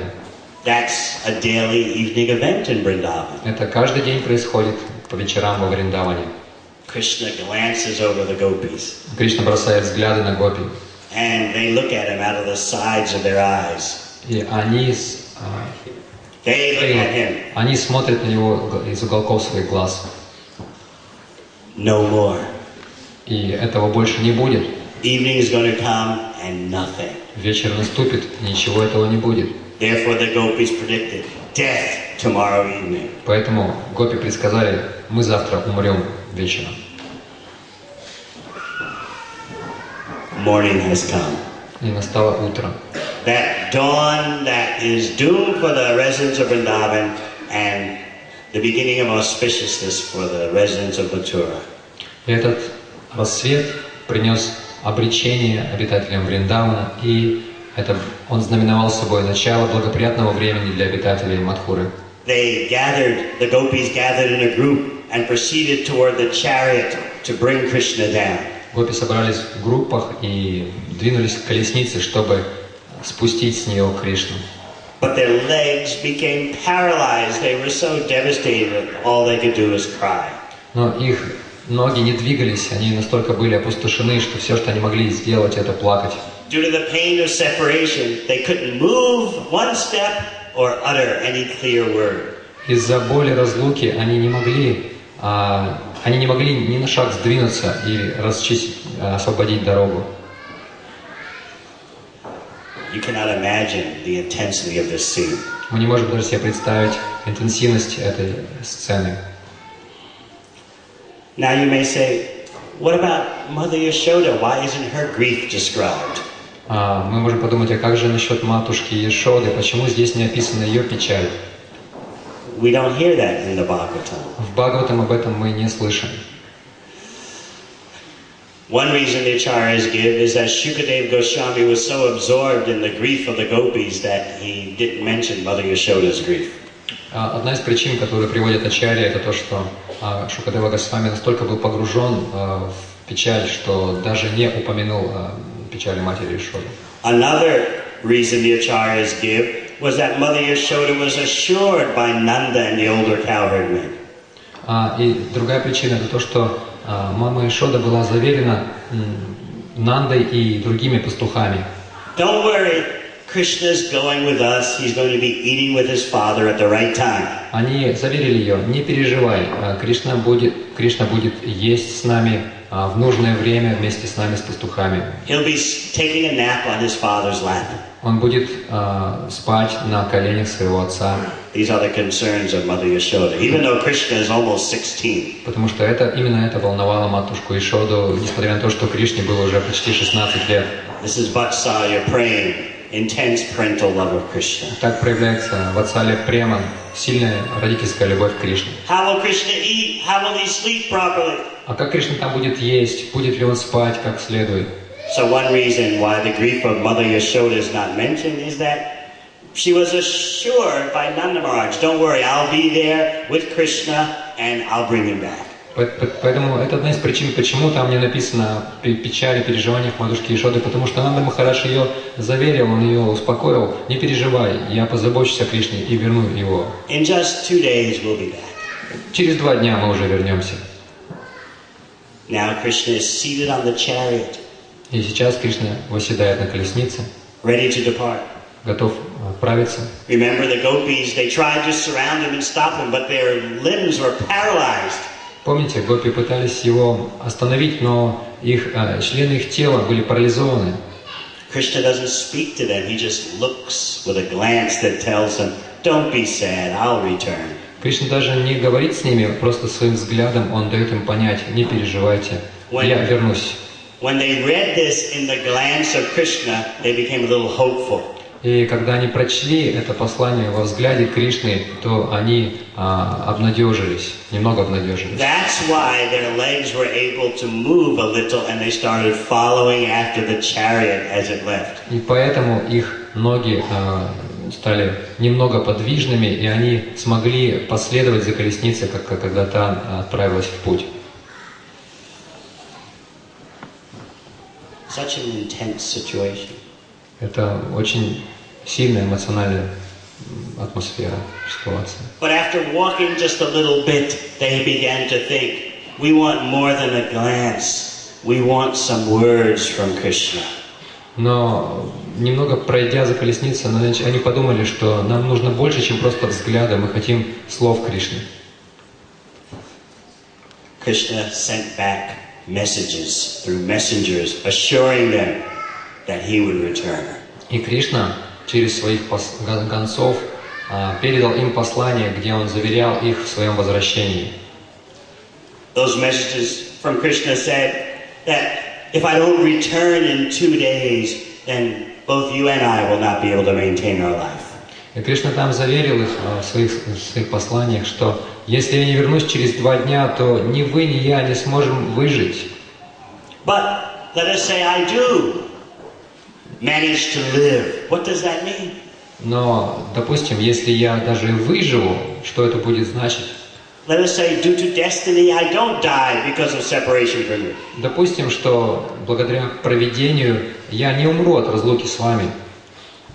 That's a daily evening event in Vrindavan. Это каждый день происходит по вечерам во Вриндаване. Krishna glances over the gopis. Кришна бросает взгляды на гопи. And they look at him out of the sides of their eyes. И они, They look at him. они смотрят на него из уголков своих глаз. No more. И этого больше не будет. Evening is going to come and nothing. Вечер наступит, ничего этого не будет. Therefore the gopis predicted death tomorrow evening. Поэтому гопи предсказали, мы завтра умрем вечером. Morning has come. И настало утро. That dawn that is doomed for the residents of Vrindavan and the beginning of auspiciousness for the residents of Mathura. И этот рассвет принес обречение обитателям Вриндавана, и он знаменовал собой начало благоприятного времени для обитателей Мадхуры. The gopis gathered in a group and proceeded toward the chariot to bring Krishna down. Гопи собрались в группах и двинулись к колеснице, чтобы спустить с нее Кришну. But their legs became paralyzed. They were so devastated that all they could do was cry. Но их ноги не двигались, они настолько были опустошены, что все, что они могли сделать, это плакать. Due to the pain of separation, they couldn't move one step or utter any clear word. Из-за боли разлуки они не могли ни на шаг сдвинуться и освободить дорогу. You cannot imagine the intensity of this scene. Мы не можем даже себе представить интенсивность этой сцены. Now you may say, what about Mother Yashoda? Why isn't her grief described? Мы можем подумать, а как же насчет матушки Яшоды? Почему здесь не описана ее печаль? We don't hear that in the Bhagavatam. В Бхагаватам об этом мы не слышим. One reason the acharyas give is that Shukadeva Goswami was so absorbed in the grief of the gopis that he didn't mention Mother Yashoda's grief. Одна из причин, которые приводят ачарьи, это то, что Шукадева Госвами настолько был погружен в печаль, что даже не упомянул печали матери Яшоды. Another reason the acharyas give was that Mother Yashoda was assured by Nanda and the older cowherd men. И другая причина это то, что мама Яшода была заверена Нандой и другими пастухами. Don't worry, Krishna's going with us. He's going to be eating with his father at the right time. Они заверили ее: не переживай, Кришна будет есть с нами в нужное время вместе с нами, с пастухами. He'll be taking a nap on his father's lap. Он будет спать на коленях своего отца. These are the concerns of Mother Yashoda, even though Krishna is almost 16. Потому что именно это волновало матушку Яшоду, несмотря на то, что Кришне было уже почти 16 лет. This is Vatsalya praying, intense parental love of Krishna. Так проявляется Ватсалия Према, сильная родительская любовь к Кришне. How will Krishna eat? How will he sleep properly? А как Кришна там будет есть? Будет ли он спать как следует? So one reason why the grief of Mother Yashoda is not mentioned is that she was assured by Nanda Maharaj, don't worry, I'll be there with Krishna and I'll bring him back. Поэтому это одна из причин, почему там не написано о печали, переживаниях матушки Яшоды, потому что Нанда Махарадж ее заверил, он ее успокоил: не переживай, я позабочусь о Кришне и верну его. In just 2 days we'll be back. Через 2 дня мы уже вернемся. Now Krishna is seated on the chariot, И сейчас Кришна восседает на колеснице, ready to depart. готов отправиться. Remember the gopis, they tried to surround him and stop him, but their limbs were paralyzed. Помните, гопи пытались его остановить, но члены их тела были парализованы. Krishna doesn't speak to them, he just looks with a glance that tells them, don't be sad, I'll return. Кришна даже не говорит с ними, просто своим взглядом он дает им понять: не переживайте, я вернусь. When they read this in the glance of Krishna, they became a little hopeful. И когда они прочли это послание во взгляде Кришны, то они обнадежились, немного обнадежились. That's why their legs were able to move a little and they started following after the chariot as it left. И поэтому их ноги стали немного подвижными, и они смогли последовать за колесницей, когда та отправилась в путь. Such an intense situation. Это очень сильная эмоциональная атмосфера, ситуация. But after walking just a little bit, they began to think, we want more than a glance. We want some words from Krishna. Но немного пройдя за колесницей, они подумали, что нам нужно больше, чем просто взгляда, мы хотим слов Кришны. Krishna sent back messages through messengers, assuring them that he would return. И Кришна через своих гонцов передал им послание, где он заверял их в своем возвращении. Those messages from Krishna said that if I don't return in 2 days, then both you and I will not be able to maintain our life. И Кришна там заверил их в своих посланиях, что если я не вернусь через 2 дня, то ни вы, ни я не сможем выжить. But let us say I do manage to live. What does that mean? Но, допустим, если я даже выживу, что это будет значить? Let us say due to destiny I don't die because of separation from you. Допустим, что благодаря провидению я не умру от разлуки с вами.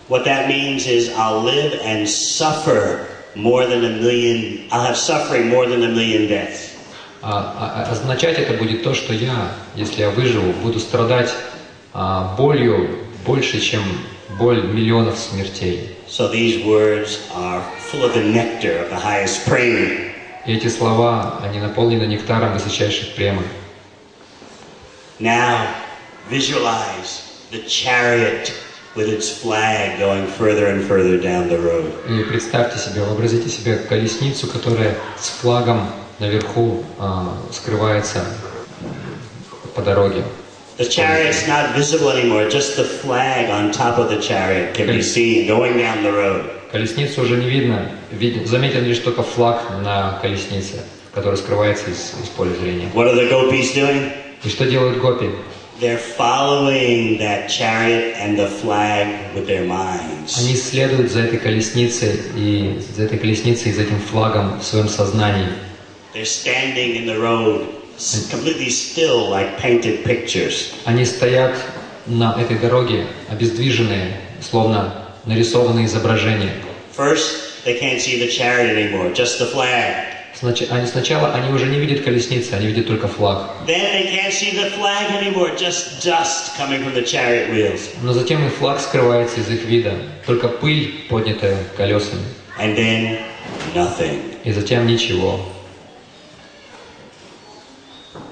What that means is I'll live and suffer more than 1 million. I'll have suffering more than 1 million deaths. Означать это будет то, что я, если я выживу, буду страдать болью больше, чем боль миллионов смертей. So these words are full of the nectar of the highest prema. И эти слова, они наполнены нектаром высочайших премы. Now visualize the chariot with its flag going further and further down the road. И представьте себе, вообразите себе колесницу, которая с флагом наверху скрывается по дороге. The chariot's not visible anymore, just the flag on top of the chariot can be seen going down the road. Колесницу уже не видно, заметен лишь только флаг на колеснице, который скрывается из поля зрения. What are the gopis doing? И что делают гопи? They're following that chariot and the flag with their minds. Они следуют за этой колесницей и за этим флагом в своем сознании. They're standing in the road, completely still, like painted pictures. Они стоят на этой дороге, обездвиженные, словно нарисованные изображения. First, they can't see the chariot anymore, just the flag. Сначала они уже не видят колесницы, они видят только флаг. Then they can't see the flag anymore, just dust coming from the chariot wheels. Но затем и флаг скрывается из их вида, только пыль, поднятая колесами. And then nothing. И затем ничего.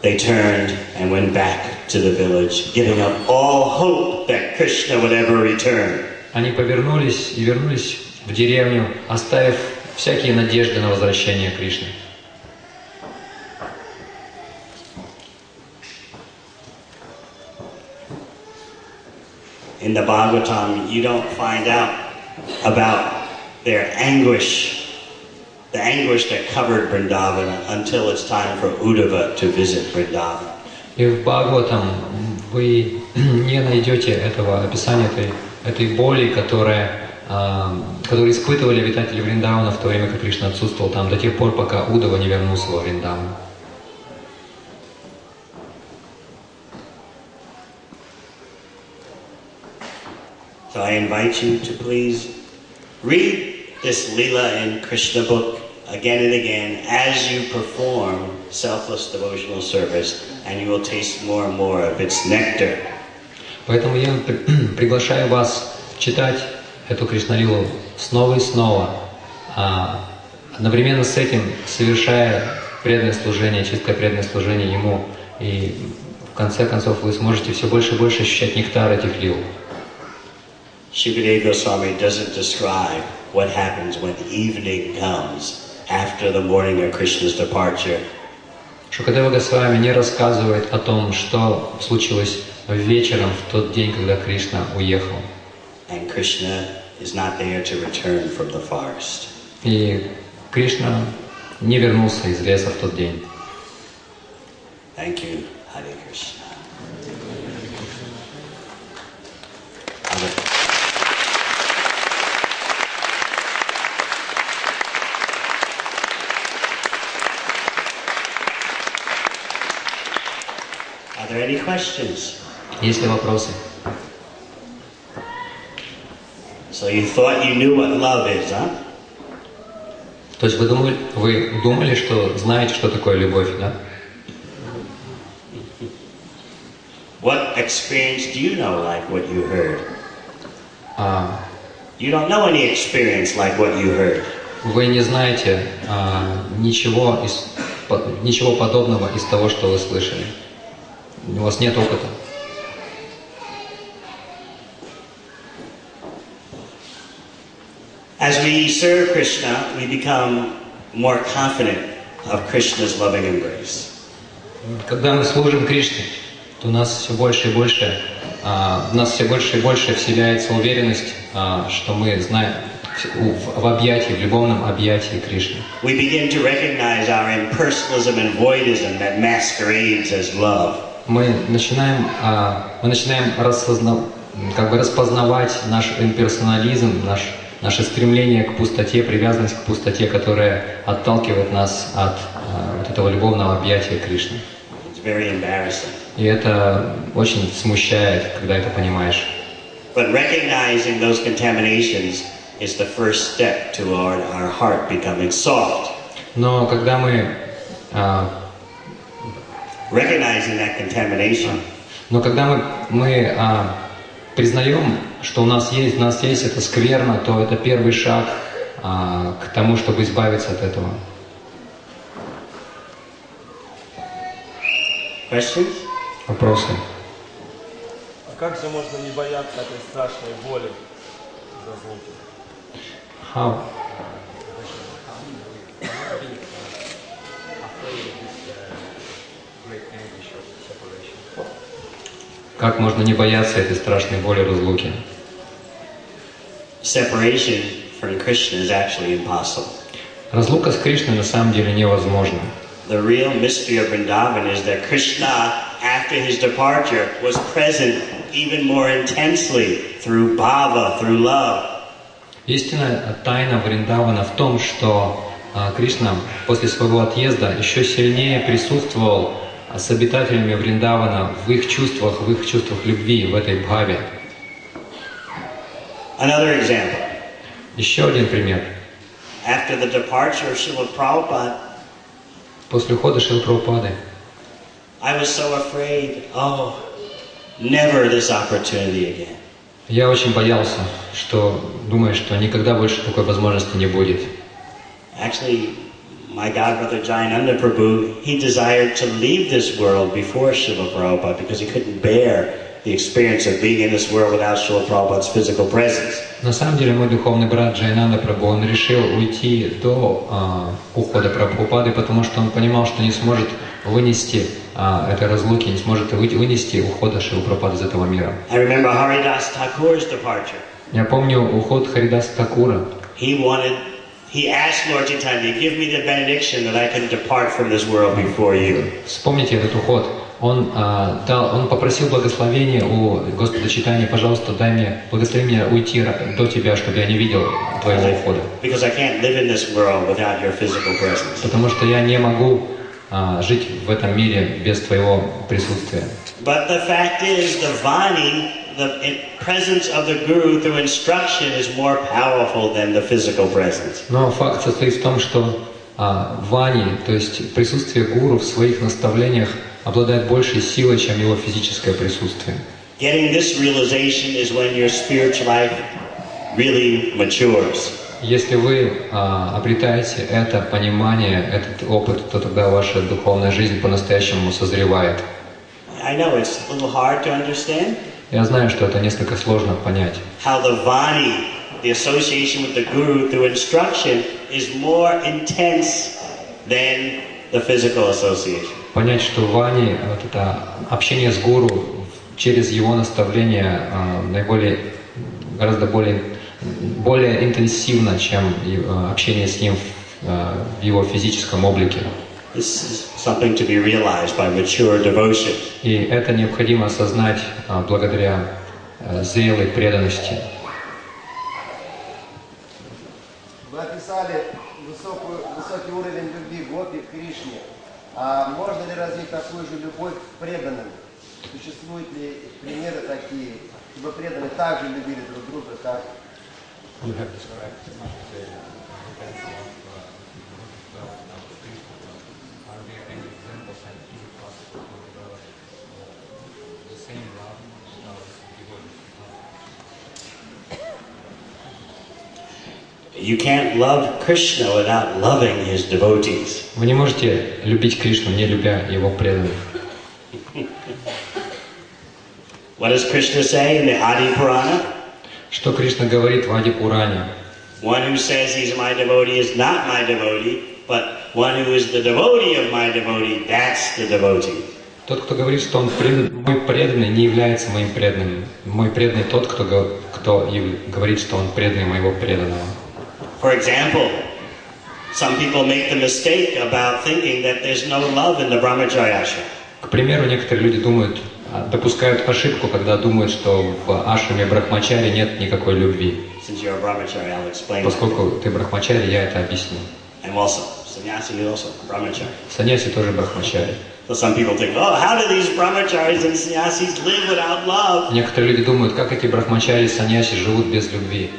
They turned and went back to the village, giving up all hope that Krishna would ever return. Они повернулись и вернулись в деревню, оставив всякие надежды на возвращение Кришны. In the Bhagavatam, you don't find out about their anguish, the anguish that covered Vrindavan until it's time for Uddhava to visit Vrindavan. И в Бхагаватам вы не найдете этого описания этой боли, которую испытывали обитатели Вриндавана в то время, как Кришна отсутствовал там, до тех пор, пока Уддава не вернулся во Вриндаван. So I invite you to please read this Leela in Krishna book again and again as you perform selfless devotional service, and you will taste more and more of its nectar. Поэтому я приглашаю вас читать эту Кришналилу снова и снова, одновременно с этим совершая преданное служение, чистое преданное служение Ему, и в конце концов вы сможете все больше и больше ощущать нектар этих лил. Shukadeva Swami doesn't describe what happens when evening comes after the morning of Krishna's departure. Шукадева Госвами не рассказывает о том, что случилось вечером в тот день, когда Кришна уехал. And Krishna is not there to return from the forest. И Кришна не вернулся из леса в тот день. Thank you, Hare Krishna. Are there any questions? Есть ли вопросы? So you thought you knew what love is, huh? То есть вы думали, что знаете, что такое любовь, да? What experience do you know like what you heard? А, You don't know any experience like what you heard. Вы не знаете ничего подобного из того, что вы слышали. У вас нет опыта. As we serve Krishna, we become more confident of Krishna's loving embrace. Когда мы служим Кришне, то у нас все больше и больше вселяется уверенность, что мы знаем в объятии, в любовном объятии Кришны. We begin to recognize our impersonalism and voidism that masquerades as love. Мы начинаем распознавать наш имперсонализм, наше стремление к пустоте, привязанность к пустоте, которая отталкивает нас от вот этого любовного объятия Кришны. It's very embarrassing. И это очень смущает, когда это понимаешь. But recognizing those contaminations is the first step toward our heart becoming soft. Но когда мы Recognizing that contamination признаем, что у нас есть эта скверна, то это первый шаг к тому, чтобы избавиться от этого. Questions? Вопросы? А как же можно не бояться этой страшной боли разлуки? How? Как можно не бояться этой страшной боли разлуки? Separation from Krishna is actually impossible. Разлука с Кришной на самом деле невозможна. The real mystery of Vrindavan is that Krishna, after his departure, was present even more intensely through bhava, through love. Истинная тайна Вриндавана в том, что Кришна после своего отъезда еще сильнее присутствовал с обитателями Вриндавана в их чувствах любви, в этой бхаве. Another example. Еще один пример. After the departure of Srila Prabhupada, После ухода Шрилы Прабхупады I was so afraid, never this opportunity again. я очень боялся, думаю, что никогда больше такой возможности не будет. Actually, my godbrother Jayananda Prabhu, he desired to leave this world before Srila Prabhupada because he couldn't bear the experience of being in this world without Srila Prabhupada's physical presence. На самом деле мой духовный брат Джайананда Прабху, он решил уйти до ухода Прабхупады, потому что он понимал, что не сможет вынести этой разлуки, не сможет вынести ухода Шрилы Прабхупады из этого мира. I remember Haridas Thakur's departure. Я помню уход Харидаса Такура. He asked Lord Chaitanya, give me the benediction that I can depart from this world before you. Вспомните этот уход. Он попросил благословения у Господа Чайтаньи, пожалуйста, благослови меня уйти до тебя, чтобы я не видел твоего ухода. Because I can't live in this world without your physical presence. Потому что я не могу жить в этом мире без твоего присутствия. But the fact is, the Vani, the presence of the Guru through instruction is more powerful than the physical presence. Но факт состоит в том, что Вани, то есть присутствие Гуру в своих наставлениях, обладает большей силой, чем его физическое присутствие. Getting this realization is when your spiritual life really matures. Если вы обретаете это понимание, этот опыт, то тогда ваша духовная жизнь по-настоящему созревает. I know it's a little hard to understand. Я знаю, что это несколько сложно понять. How the Vani, the association with the Guru through instruction, is more intense than the physical association. Понять, что Вани, вот это общение с Гуру через его наставление гораздо более интенсивно, чем общение с ним в его физическом облике. This is something to be realized by mature devotion. И это необходимо осознать благодаря зрелой преданности. Вы описали высокий уровень любви Гопи к Кришне. А можно ли развить такую же любовь к преданным? Существуют ли примеры такие, чтобы преданные также любили друг друга, как... You can't love Krishna without loving his devotees. Вы не можете любить Кришну, не любя его преданных. What does Krishna say in the Adi Purana? Что Кришна говорит в Ади Пуране? One who says he's my devotee is not my devotee, but one who is the devotee of my devotee, that's the devotee. Тот, кто говорит, что он мой преданный, не является моим преданным. Мой преданный тот, кто говорит, что он преданный моего преданного. For example, some people make the mistake about thinking that there's no love in the brahmacharya ashram. К примеру, некоторые люди допускают ошибку, когда думают, что в ашраме брахмачари нет никакой любви. Since you're a brahmachari, I'll explain. Поскольку ты брахмачари, я это объясню. And also, sannyasi is also brahmachari. Саньяси тоже брахмачари. So some people think, oh, how do these brahmacharis and sannyasis live without love? Некоторые люди думают, как эти брахмачари и саньяси живут без любви.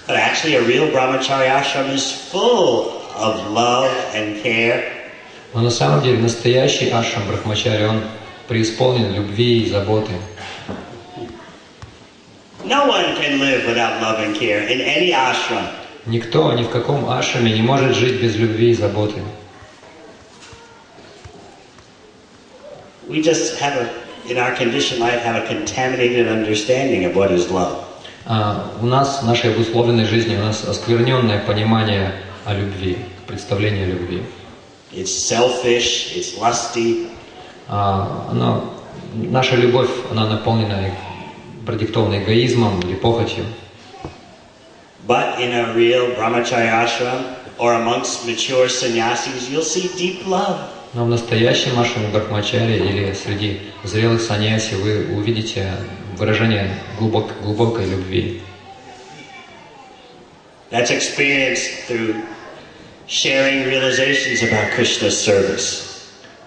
But actually, a real brahmachari ashram is full of love and care. Но на самом деле настоящий ашрам брахмачари, он преисполнен любви и заботы. No one can live without love and care in any ashram. Никто ни в каком ашраме не может жить без любви и заботы. We just in our conditioned life, have a contaminated understanding of what is love. У нас, в нашей обусловленной жизни, у нас оскверненное понимание о любви, представление о любви. It's selfish, it's lusty. Наша любовь, она наполнена, продиктована эгоизмом или похотью. But in a real brahmacharya ashram or amongst mature sannyasis, you'll see deep love. Но в настоящем ашраме брахмачари или среди зрелых саньяси вы увидите выражение глубокой любви. That's experienced through sharing realizations about Krishna's service.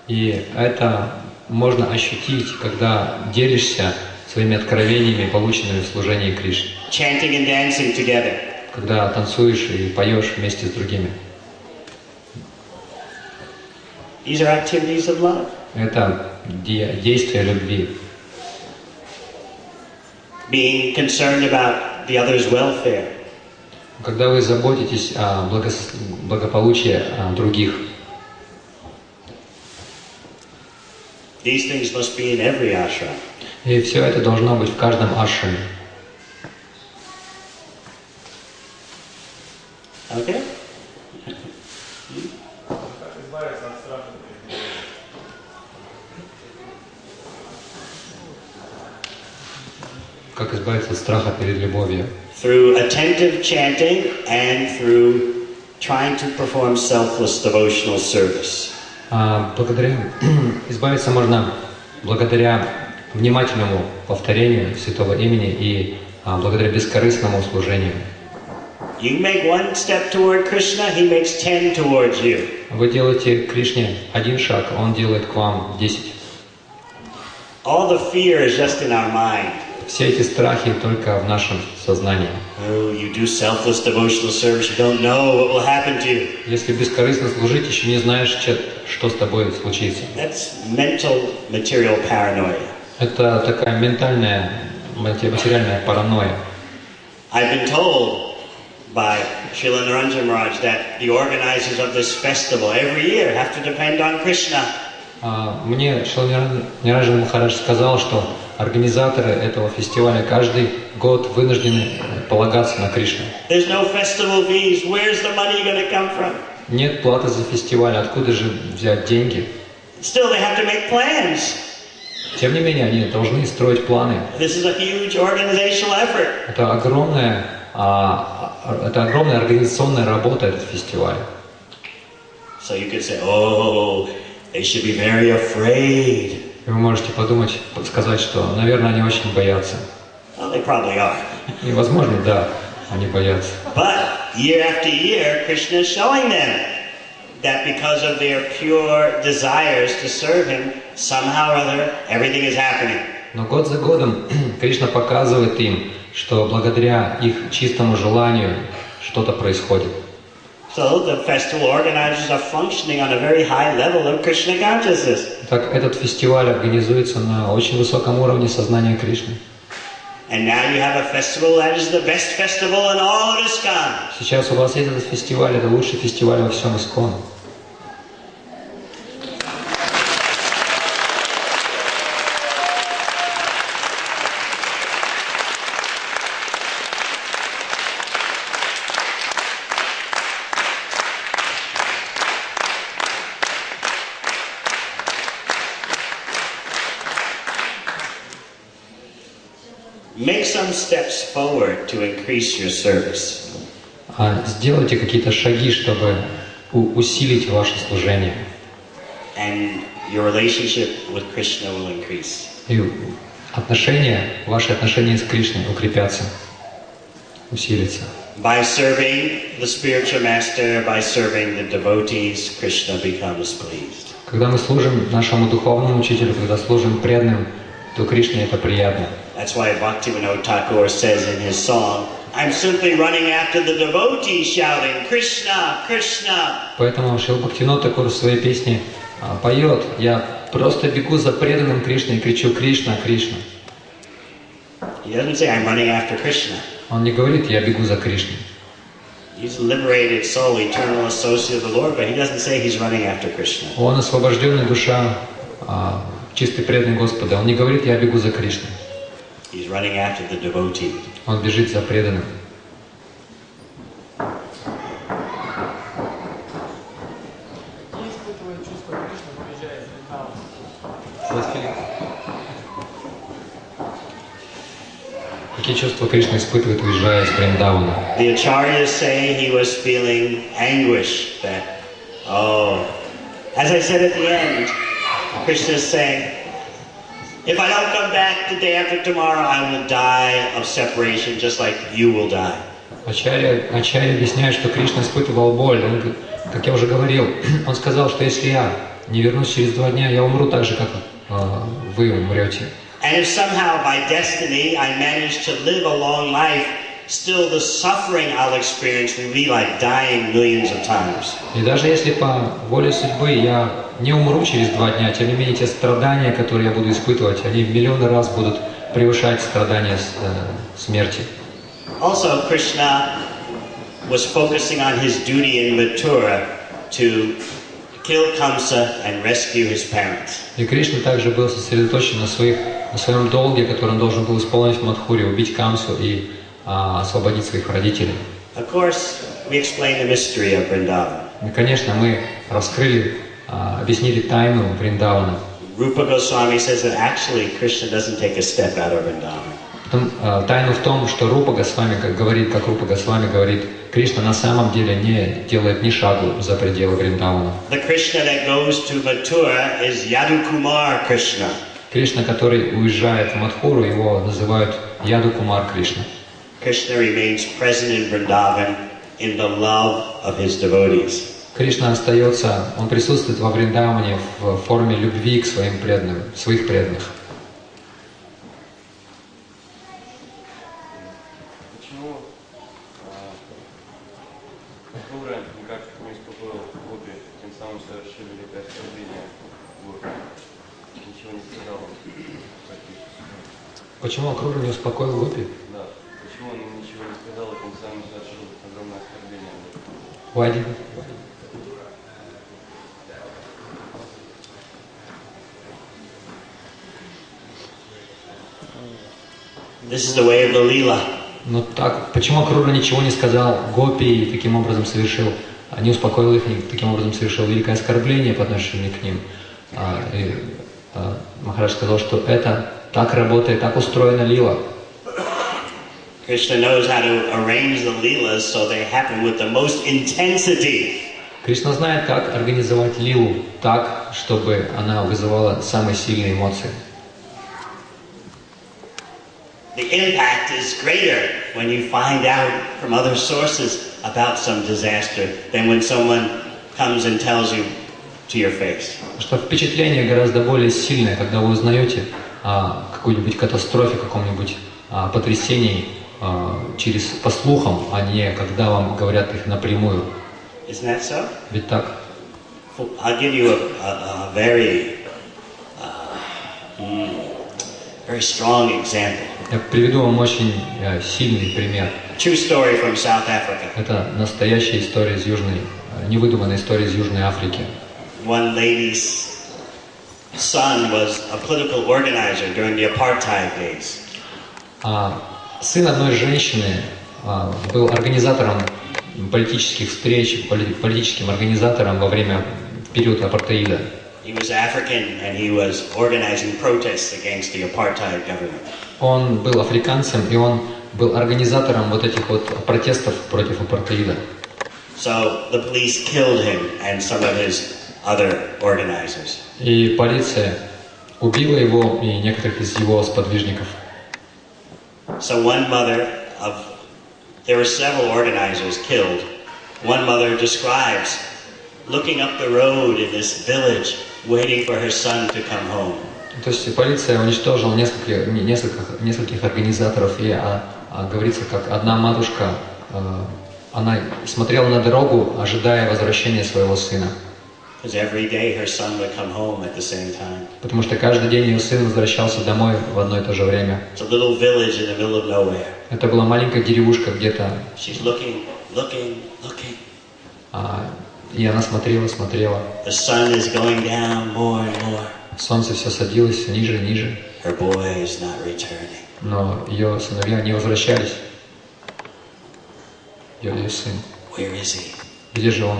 И это можно ощутить, когда делишься своими откровениями, полученными в служении Кришне. Chanting and dancing together. Когда танцуешь и поешь вместе с другими. These are activities of love. Это действия любви. Being concerned about the other's welfare. Когда вы заботитесь о благополучии других. These things must be in every ashram. И все это должно быть в каждом ашраме. Okay? Как избавиться от страха перед любовью? Through attentive chanting and through trying to perform selfless devotional service. Избавиться можно благодаря внимательному повторению святого имени и благодаря бескорыстному служению. You make one step toward Krishna, he makes 10 towards you. Вы делаете Кришне один шаг, он делает к вам 10. All the fear is just in our mind. Все эти страхи только в нашем сознании. Oh, you do selfless devotional service, you don't know what will happen to you. Если бескорыстно служить, еще не знаешь, что с тобой случится. That's mental material paranoia. Это такая ментальная, материальная паранойя. I've been told by Srila Niranjan Maharaj that the organizers of this festival every year have to depend on Krishna. Мне Шрила Ниранджан Махарадж сказал, что организаторы этого фестиваля каждый год вынуждены полагаться на Кришну. There's no festival fees. Where's the money going to come from? Нет платы за фестиваль, откуда же взять деньги? Still, they have to make plans. Тем не менее, они должны строить планы. This is a huge organizational effort. Это огромная организационная работа, этот фестиваль. So you could say, oh, they should be very afraid. И вы можете сказать, что, наверное, они очень боятся. Well, they probably are. И, возможно, да, они боятся. But year after year, Krishna is showing them that because of their pure desires to serve Him, somehow or other, everything is happening. Но год за годом Кришна показывает им, что благодаря их чистому желанию что-то происходит. So the festival organizers are functioning on a very high level of Krishna consciousness. Так, этот фестиваль организуется на очень высоком уровне сознания Кришны. And now you have a festival that is the best festival in all of ISKCON. Сейчас у вас есть этот фестиваль, это лучший фестиваль во всем ISKCON. Make some steps forward to increase your service. Сделайте какие-то шаги, чтобы усилить ваше служение. And your relationship with Krishna will increase. И ваши отношения с Кришной укрепятся, усилятся. By serving the spiritual master, by serving the devotees, Krishna becomes pleased. Когда мы служим нашему духовному учителю, когда служим преданным, то Кришне это приятно. That's why Bhaktivinoda Thakur says in his song, I'm simply running after the devotees shouting, Krishna, Krishna. Поэтому Шрила Бхактивинода Тхакур в своей песне поет: я просто бегу за преданным Кришной и кричу: Кришна, Кришна. He doesn't say, I'm running after Krishna. Он не говорит: я бегу за Кришной. He's a liberated soul, eternal associate of the Lord, but he doesn't say he's running after Krishna. Он освобожденная душа, чистый преданный Господа. Он не говорит: я бегу за Кришной. He's running after the devotee. Он бежит за преданным. Какие чувства Кришна испытывает, уезжая из Вриндавана? The acharyas say he was feeling anguish that, as I said at the end, Krishna is saying, if I don't come back the day after tomorrow, I will die of separation just like you will die. Ачарья объясняет, что Кришна испытывал боль. Он, как я уже говорил, он сказал, что если я не вернусь через 2 дня, я умру так же, как вы умрете. And if somehow by destiny I manage to live a long life, still the suffering I'll experience will be like dying millions of times. И даже если по воле судьбы я не умру через 2 дня, тем не менее те страдания, которые я буду испытывать, они в миллионы раз будут превышать страдания смерти. Also, Krishna was focusing on his duty in Mathura to kill Kamsa and rescue his parents. И Кришна также был сосредоточен на своем долге, который он должен был исполнить в Мадхуре, убить Камсу и освободить своих родителей. Of course, we explain the mystery of Vrindavan. И, конечно, мы объяснили тайну Вриндавана. Rupa Goswami says that actually Krishna doesn't take a step out of Vrindavan. Тайна в том, что Рупа Госвами говорит, Кришна на самом деле не делает ни шагу за пределы Вриндавана. The Krishna that goes to Mathura is Yadukumar Krishna. Кришна, который уезжает в Мадхуру, его называют Ядукумар Кришна. Krishna remains present in Vrindavan in the love of his devotees. Кришна остается, он присутствует во Вриндаване в форме любви к своим преданным, своих преданных. Почему Акрура никак не успокоил Гопи, тем самым совершили великое оскорбление Гопи? Ничего не сказал. Почему Акрура не успокоил Гопи? Да. Почему он ничего не сказал, и тем самым совершил огромное оскорбление? Why did This is the way of the Leela. Ну так, почему Акрура ничего не сказал Гопи и таким образом не успокоил их, таким образом совершил великое оскорбление по отношению к ним? Махарадж сказал, что это так работает, так устроена лила. Krishna knows how to arrange the Leelas so they happen with the most intensity. Кришна знает, как организовать лилу так, чтобы она вызывала самые сильные эмоции. The impact is greater when you find out from other sources about some disaster than when someone comes and tells you to your face. Что впечатление гораздо более сильное, когда вы узнаете о какой-нибудь катастрофе, каком-нибудь потрясении по слухам, а не когда вам говорят их напрямую. Isn't that so? Ведь так? I'll give you a very strong example. Я приведу вам очень сильный пример. True story from South Africa. Это настоящая история из невыдуманная история из Южной Африки. One lady's son was a political organizer during the apartheid days. Сын одной женщины был организатором политических встреч, политическим организатором во время периода апартеида. He was African and he was organizing protests against the apartheid government. Он был африканцем, и он был организатором вот этих вот протестов против апартеида. So the police killed him and some of his other organizers. И полиция убила его и некоторых из его сподвижников. So there were several organizers killed. One mother describes looking up the road in this village, waiting for her son to come home. То есть полиция уничтожила нескольких организаторов, и говорится, как одна матушка, она смотрела на дорогу, ожидая возвращения своего сына. Потому что каждый день ее сын возвращался домой в одно и то же время. Это была маленькая деревушка где-то. И она смотрела. Солнце все садилось все ниже и ниже. Но ее сыновья не возвращались. Ее сын. Где же он?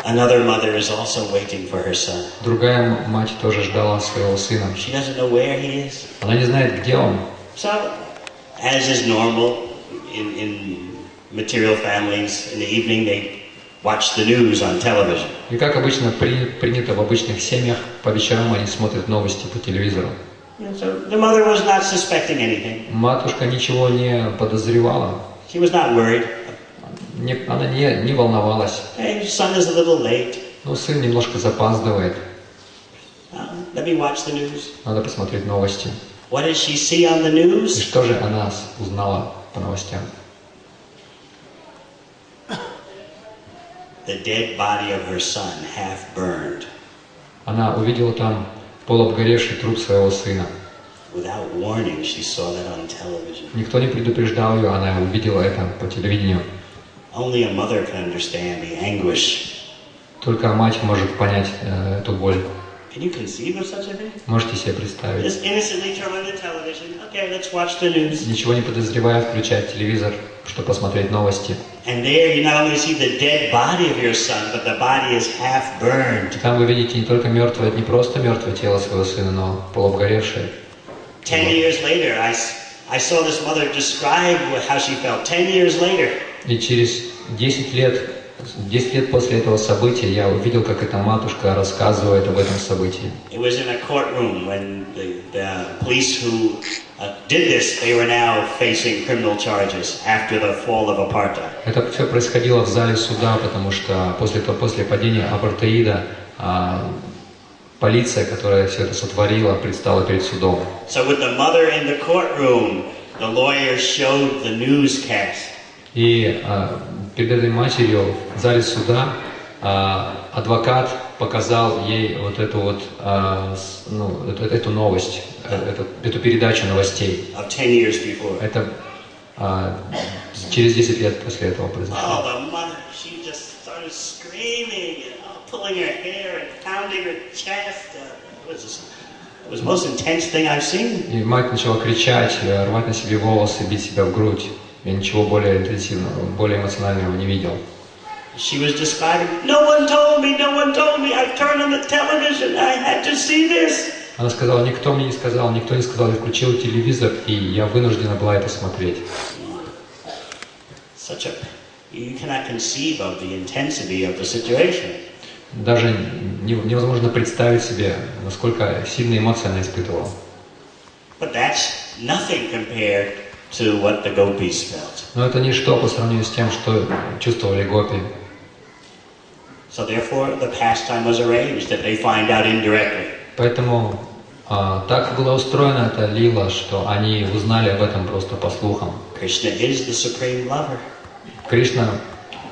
Another mother is also waiting for her son. Другая мать тоже ждала своего сына. She doesn't know where he is. Она не знает, где он. So, as is normal in material families, in the evening they watch the news on television. И как обычно принято в обычных семьях, по вечерам они смотрят новости по телевизору. So the mother was not suspecting anything. Матушка ничего не подозревала. She was not worried. Она не волновалась. Hey, son is a little late. Ну, сын немножко запаздывает. Let me watch the news. Надо посмотреть новости. What did she see on the news? И что же она узнала по новостям? The dead body of her son, half burned. Она увидела там полуобгоревший труп своего сына. Without warning, she saw that on television. Никто не предупреждал ее, она увидела это по телевидению. Only a mother can understand the anguish. Только мать может понять эту боль. Can you conceive of such a thing? Можете себе представить? Just innocently turn on the television. Okay, let's watch the news. Ничего не подозревая, включать телевизор, чтобы посмотреть новости. And there you not only see the dead body of your son, but the body is half burned. Там вы видите не только не просто мертвое тело своего сына, но полуобгоревшее. 10 years later, I saw this mother describe how she felt. 10 years later. И через 10 лет после этого события я увидел, как эта матушка рассказывает об этом событии. It was in a courtroom when the police who did this, they were now facing criminal charges after the fall of apartheid. Это все происходило в зале суда, потому что после падения апартеида полиция, которая все это сотворила, предстала перед судом. So with the mother in the courtroom, the lawyer showed the newscast. И перед этой матерью в зале суда адвокат показал ей вот эту вот эту новость, эту передачу новостей. Это через 10 лет после этого произошло. И мать начала кричать, рвать на себе волосы, бить себя в грудь. Я ничего более интенсивного, более эмоционального не видел. She was describing, no one told me, I turned on the television, I had to see this. Она сказала, никто мне не сказал, я включил телевизор, и я вынуждена была это смотреть. You cannot conceive of the intensity of the situation. Даже невозможно представить себе, насколько сильные эмоции она испытывала. But that's nothing compared to what the gopis felt. Но это ничто по сравнению с тем, что чувствовали гопи. So therefore, the pastime was arranged that they find out indirectly. Поэтому так было устроено это лила, что они узнали об этом просто по слухам. Krishna is the supreme lover. Кришна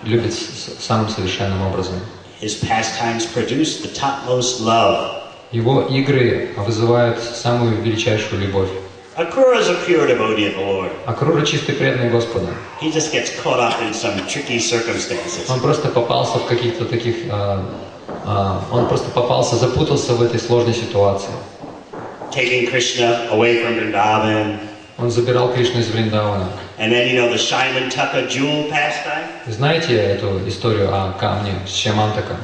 любит самым совершенным образом. His pastimes produce the topmost love. Его игры вызывают самую величайшую любовь. Akrura is a pure devotee of the Lord. Акрура чистый преданный Господа. He just gets caught up in some tricky circumstances. Он просто попался в каких-то таких, запутался в этой сложной ситуации. Taking Krishna away from Vrindavan. Он забирал Кришну из Вриндавана. And then, you know, the Shimantaka jewel pastime. Знаете эту историю о камне Шьямантака?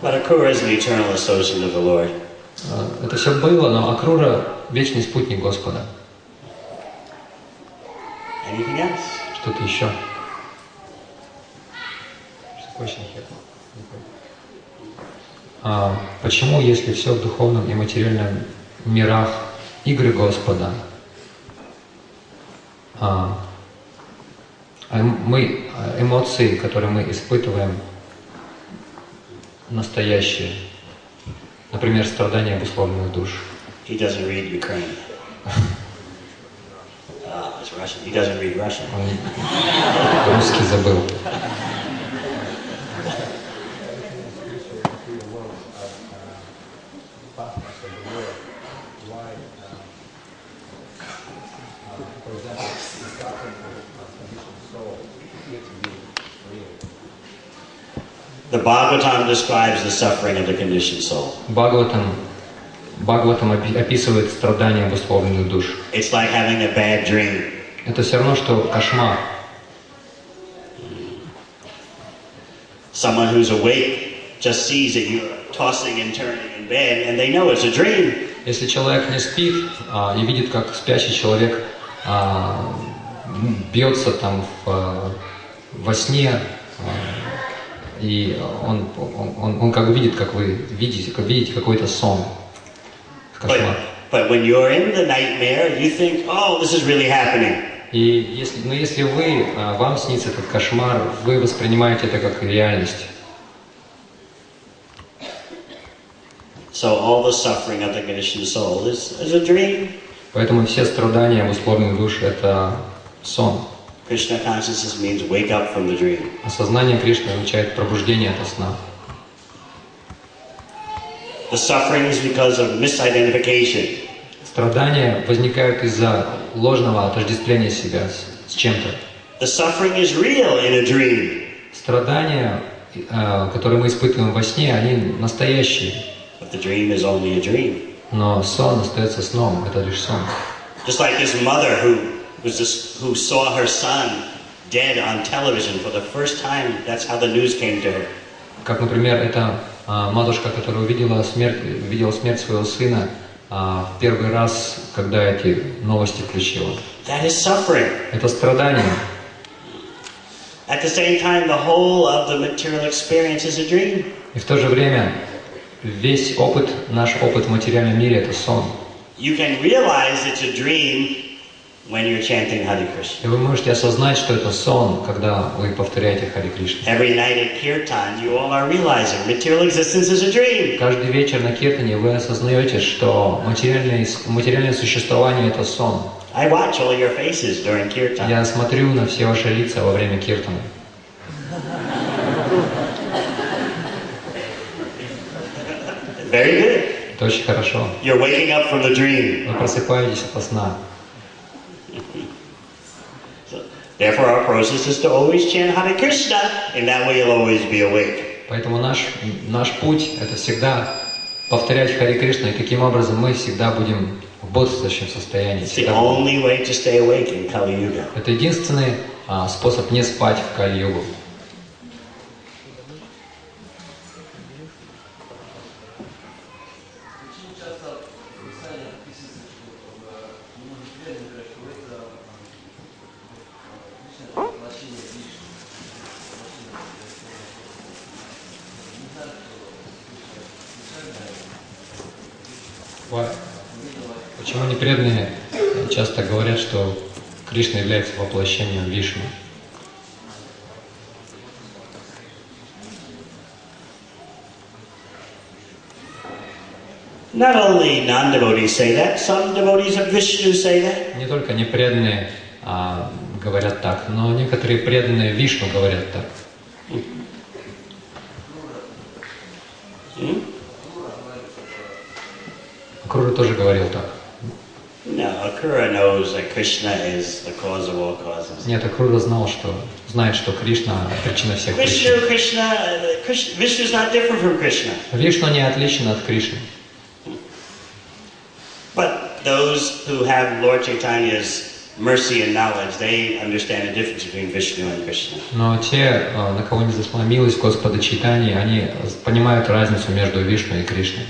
But Akrura is an eternal associate of the Lord. Это все было, но Акрура вечный спутник Господа. Anything else? Что-то еще? Почему, если все в духовном и материальном мирах игры Господа, эмоции, которые мы испытываем, настоящие, например, страдания обусловленных душ? He doesn't read Ukraine. It's Russian. He doesn't read Russian. Он русский забыл. The Bhagavatam describes the suffering of the conditioned soul. Бхагаватам описывает страдания обусловленных душ. It's like having a bad dream. Это все равно, что кошмар. Someone who's awake just sees that you're tossing and turning in bed, and they know it's a dream. Если человек не спит и видит, как спящий человек бьется там во сне, и он как бы видит, как вы видите какой-то сон. Кошмар. But when you're in the nightmare, you think, oh, this is really happening. И если вам снится этот кошмар, вы воспринимаете это как реальность. So all the suffering of the conditioned soul is a dream. Поэтому все страдания обусловленных душ — это сон. Krishna consciousness means wake up from the dream. Осознание Кришны означает пробуждение ото сна. The suffering is because of misidentification. Страдания возникают из-за ложного отождествления себя с чем-то. The suffering is real in a dream. Страдания, которые мы испытываем во сне, они настоящие. But the dream is only a dream. Но сон остается сном, это лишь сон. Just like this mother who saw her son dead on television for the first time. That's how the news came to her. Как, например, эта матушка, которая увидела смерть своего сына в первый раз, когда эти новости включила. That is suffering. Это страдание. At the same time, the whole of the material experience is a dream. И в то же время весь опыт, наш опыт в материальном мире — это сон. You can realize it's a dream when you're chanting Hare Krishna. И вы можете осознать, что это сон, когда вы повторяете Харе Кришна. Every night at Kirtan, you all are realizing material existence is a dream. Каждый вечер на киртане вы осознаете, что материальное существование — это сон. I watch all your faces during Kirtan. Я смотрю на все ваши лица во время киртана. Very good. Это очень хорошо. You're waking up from the dream. Вы просыпаетесь ото сна. Therefore, our process is to always chant Hare Krishna. In that way, you'll always be awake. Поэтому наш путь — это всегда повторять Харе Кришна, и таким образом мы всегда будем в бодрствующем состоянии. It's the only way to stay awake in Kali Yuga. Это единственный способ не спать в Кали-югу. Почему непреданные часто говорят, что Кришна является воплощением Вишну? Not only non-devotees say that, some devotees of Vishnu say that. Не только непреданные говорят так, но некоторые преданные Вишну говорят так. Акрура тоже говорил так. No, Akura knows that Krishna is the cause of all causes. Нет, Акрура знает, что Кришна причина всех причин. Vishnu is not different from Krishna. Вишну не отличен от Кришны. But those who have Lord Chaitanya's mercy and knowledge, they understand the difference between Vishnu and Krishna. Но те, на кого не зашла милость Господа Чайтаньи, они понимают разницу между Вишну и Кришной.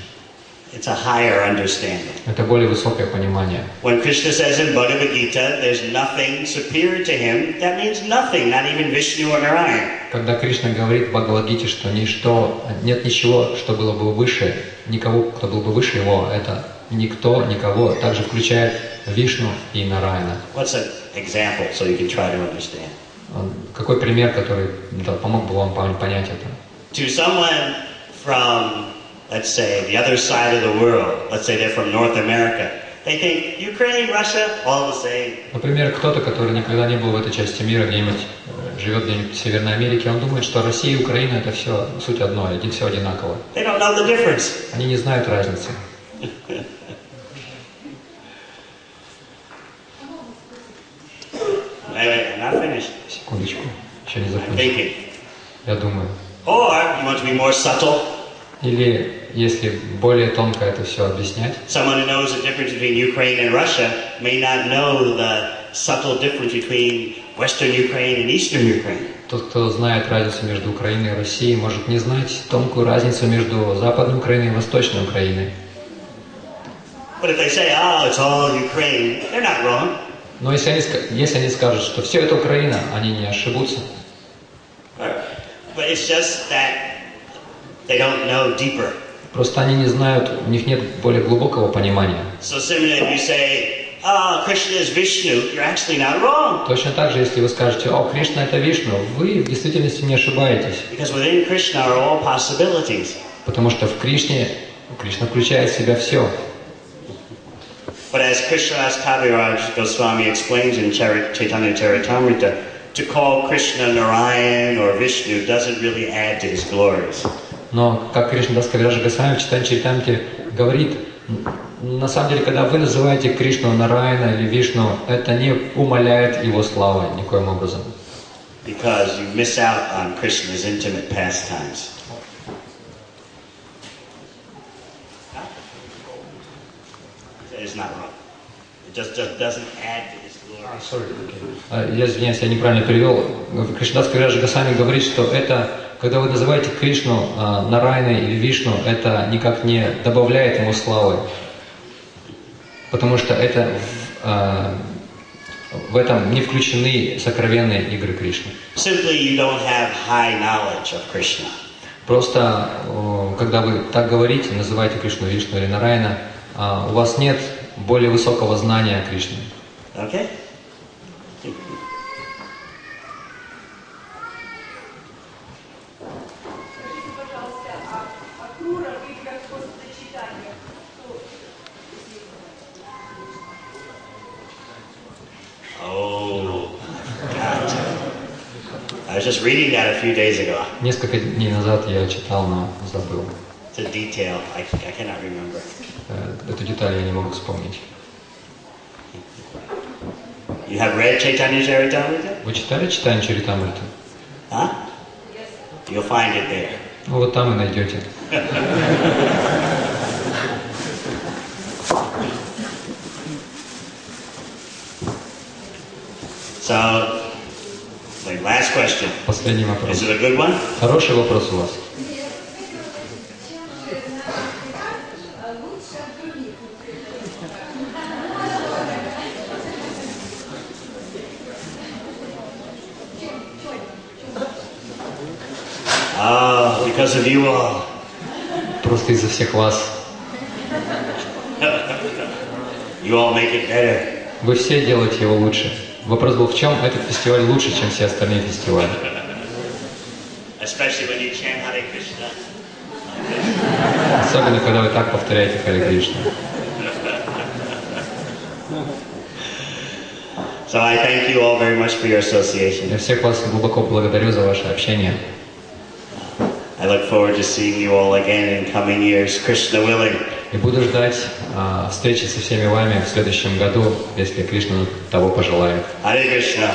It's a higher understanding. Это более высокое понимание. When Krishna says in Bhagavad Gita, there's nothing superior to him, that means nothing, not even Vishnu or Narayana. Когда Кришна говорит в Бхагавад-гите, что нет ничего, что было бы выше, никого, кто был бы выше его, это никто, никого, также включает Вишну и Нараяна. What's an example so you can try to understand? Какой пример, который помог бы вам понять это? To someone from, let's say, the other side of the world, let's say they're from North America, they think Ukraine, Russia, all the same. Например, кто-то, который никогда не был в этой части мира, где-нибудь живет где-нибудь в Северной Америке, он думает, что Россия и Украина это все суть одно, все одинаково. They don't know the difference. Они не знают разницы. Wait, I'm not finished. Секундочку, еще не I'm закончил. thinking. Я думаю. Or you want to be more subtle. Или, если более тонко это все объяснять, Someone who knows the difference between Ukraine and Russia may not know the subtle difference between Western Ukraine and Eastern Ukraine. тот, кто знает разницу между Украиной и Россией, может не знать тонкую разницу между Западной Украиной и Восточной Украиной. But if they say, oh, it's all Ukraine, they're not wrong. Но если они скажут, что все это Украина, они не ошибутся. But it's just that they don't know deeper. Просто они не знают, у них нет более глубокого понимания. So similarly, if you say, oh, Krishna is Vishnu, you're actually not wrong. Точно так же, если вы скажете, о, Кришна это Вишну, вы в действительности не ошибаетесь. Because within Krishna are all possibilities. Потому что в Кришне, Кришна включает в себя все. But as Krishnadas Kaviraj Goswami explains in Chaitanya Charitamrita, to call Krishna Narayan or Vishnu doesn't really add to his glories. Но, как Кришнадас Кавирадж Госвами в Чайтанья Чаритамрите говорит, на самом деле, когда вы называете Кришну Нараяна или Вишну, это не умаляет его славы никоим образом. Because you miss out on Krishna's intimate pastimes. It's not wrong. It just doesn't add to his glory. Я извиняюсь, я неправильно перевел. Кришнадас Кавирадж Госвами говорит, что это, когда вы называете Кришну Нараяной или Вишну, это никак не добавляет ему славы. Потому что это в этом не включены сокровенные игры Кришны. Simply you don't have high knowledge of Krishna. Просто, когда вы так говорите, называете Кришну Вишну или Нараяна, у вас нет более высокого знания о Кришне. Okay? Oh, God. I was just reading that a few days ago. Несколько дней назад я читал, но забыл. It's a detail I cannot remember. Эту деталь я не могу вспомнить. You have read Chaitanya Charitamrita? Вы читали Чайтанья Чаритамриту? Huh? You'll find it there. Ну вот там и найдете. So, the last question. Последний вопрос. Is it a good one? Хороший вопрос у вас. Because of you all. Просто из-за всех вас. You all make it better. Вы все делаете его лучше. Вопрос был, в чем этот фестиваль лучше, чем все остальные фестивали. Especially when you chant Hare Krishna. Особенно, когда вы так повторяете Харе Кришна. So I thank you all very much for your association. Я всех вас глубоко благодарю за ваше общение. I look forward to seeing you all again in coming years, Krishna willing. И буду ждать встречи со всеми вами в следующем году, если Кришна того пожелает. Hare Krishna.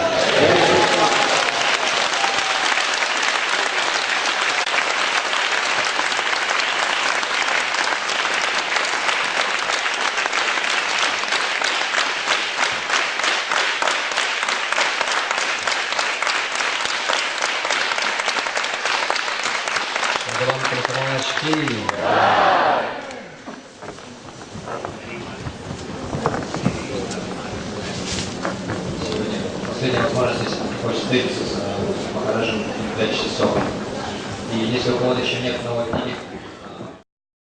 Последняя возможность хочет встретиться с Махараджем в 5 часов. И если у кого-то еще нет новой книги,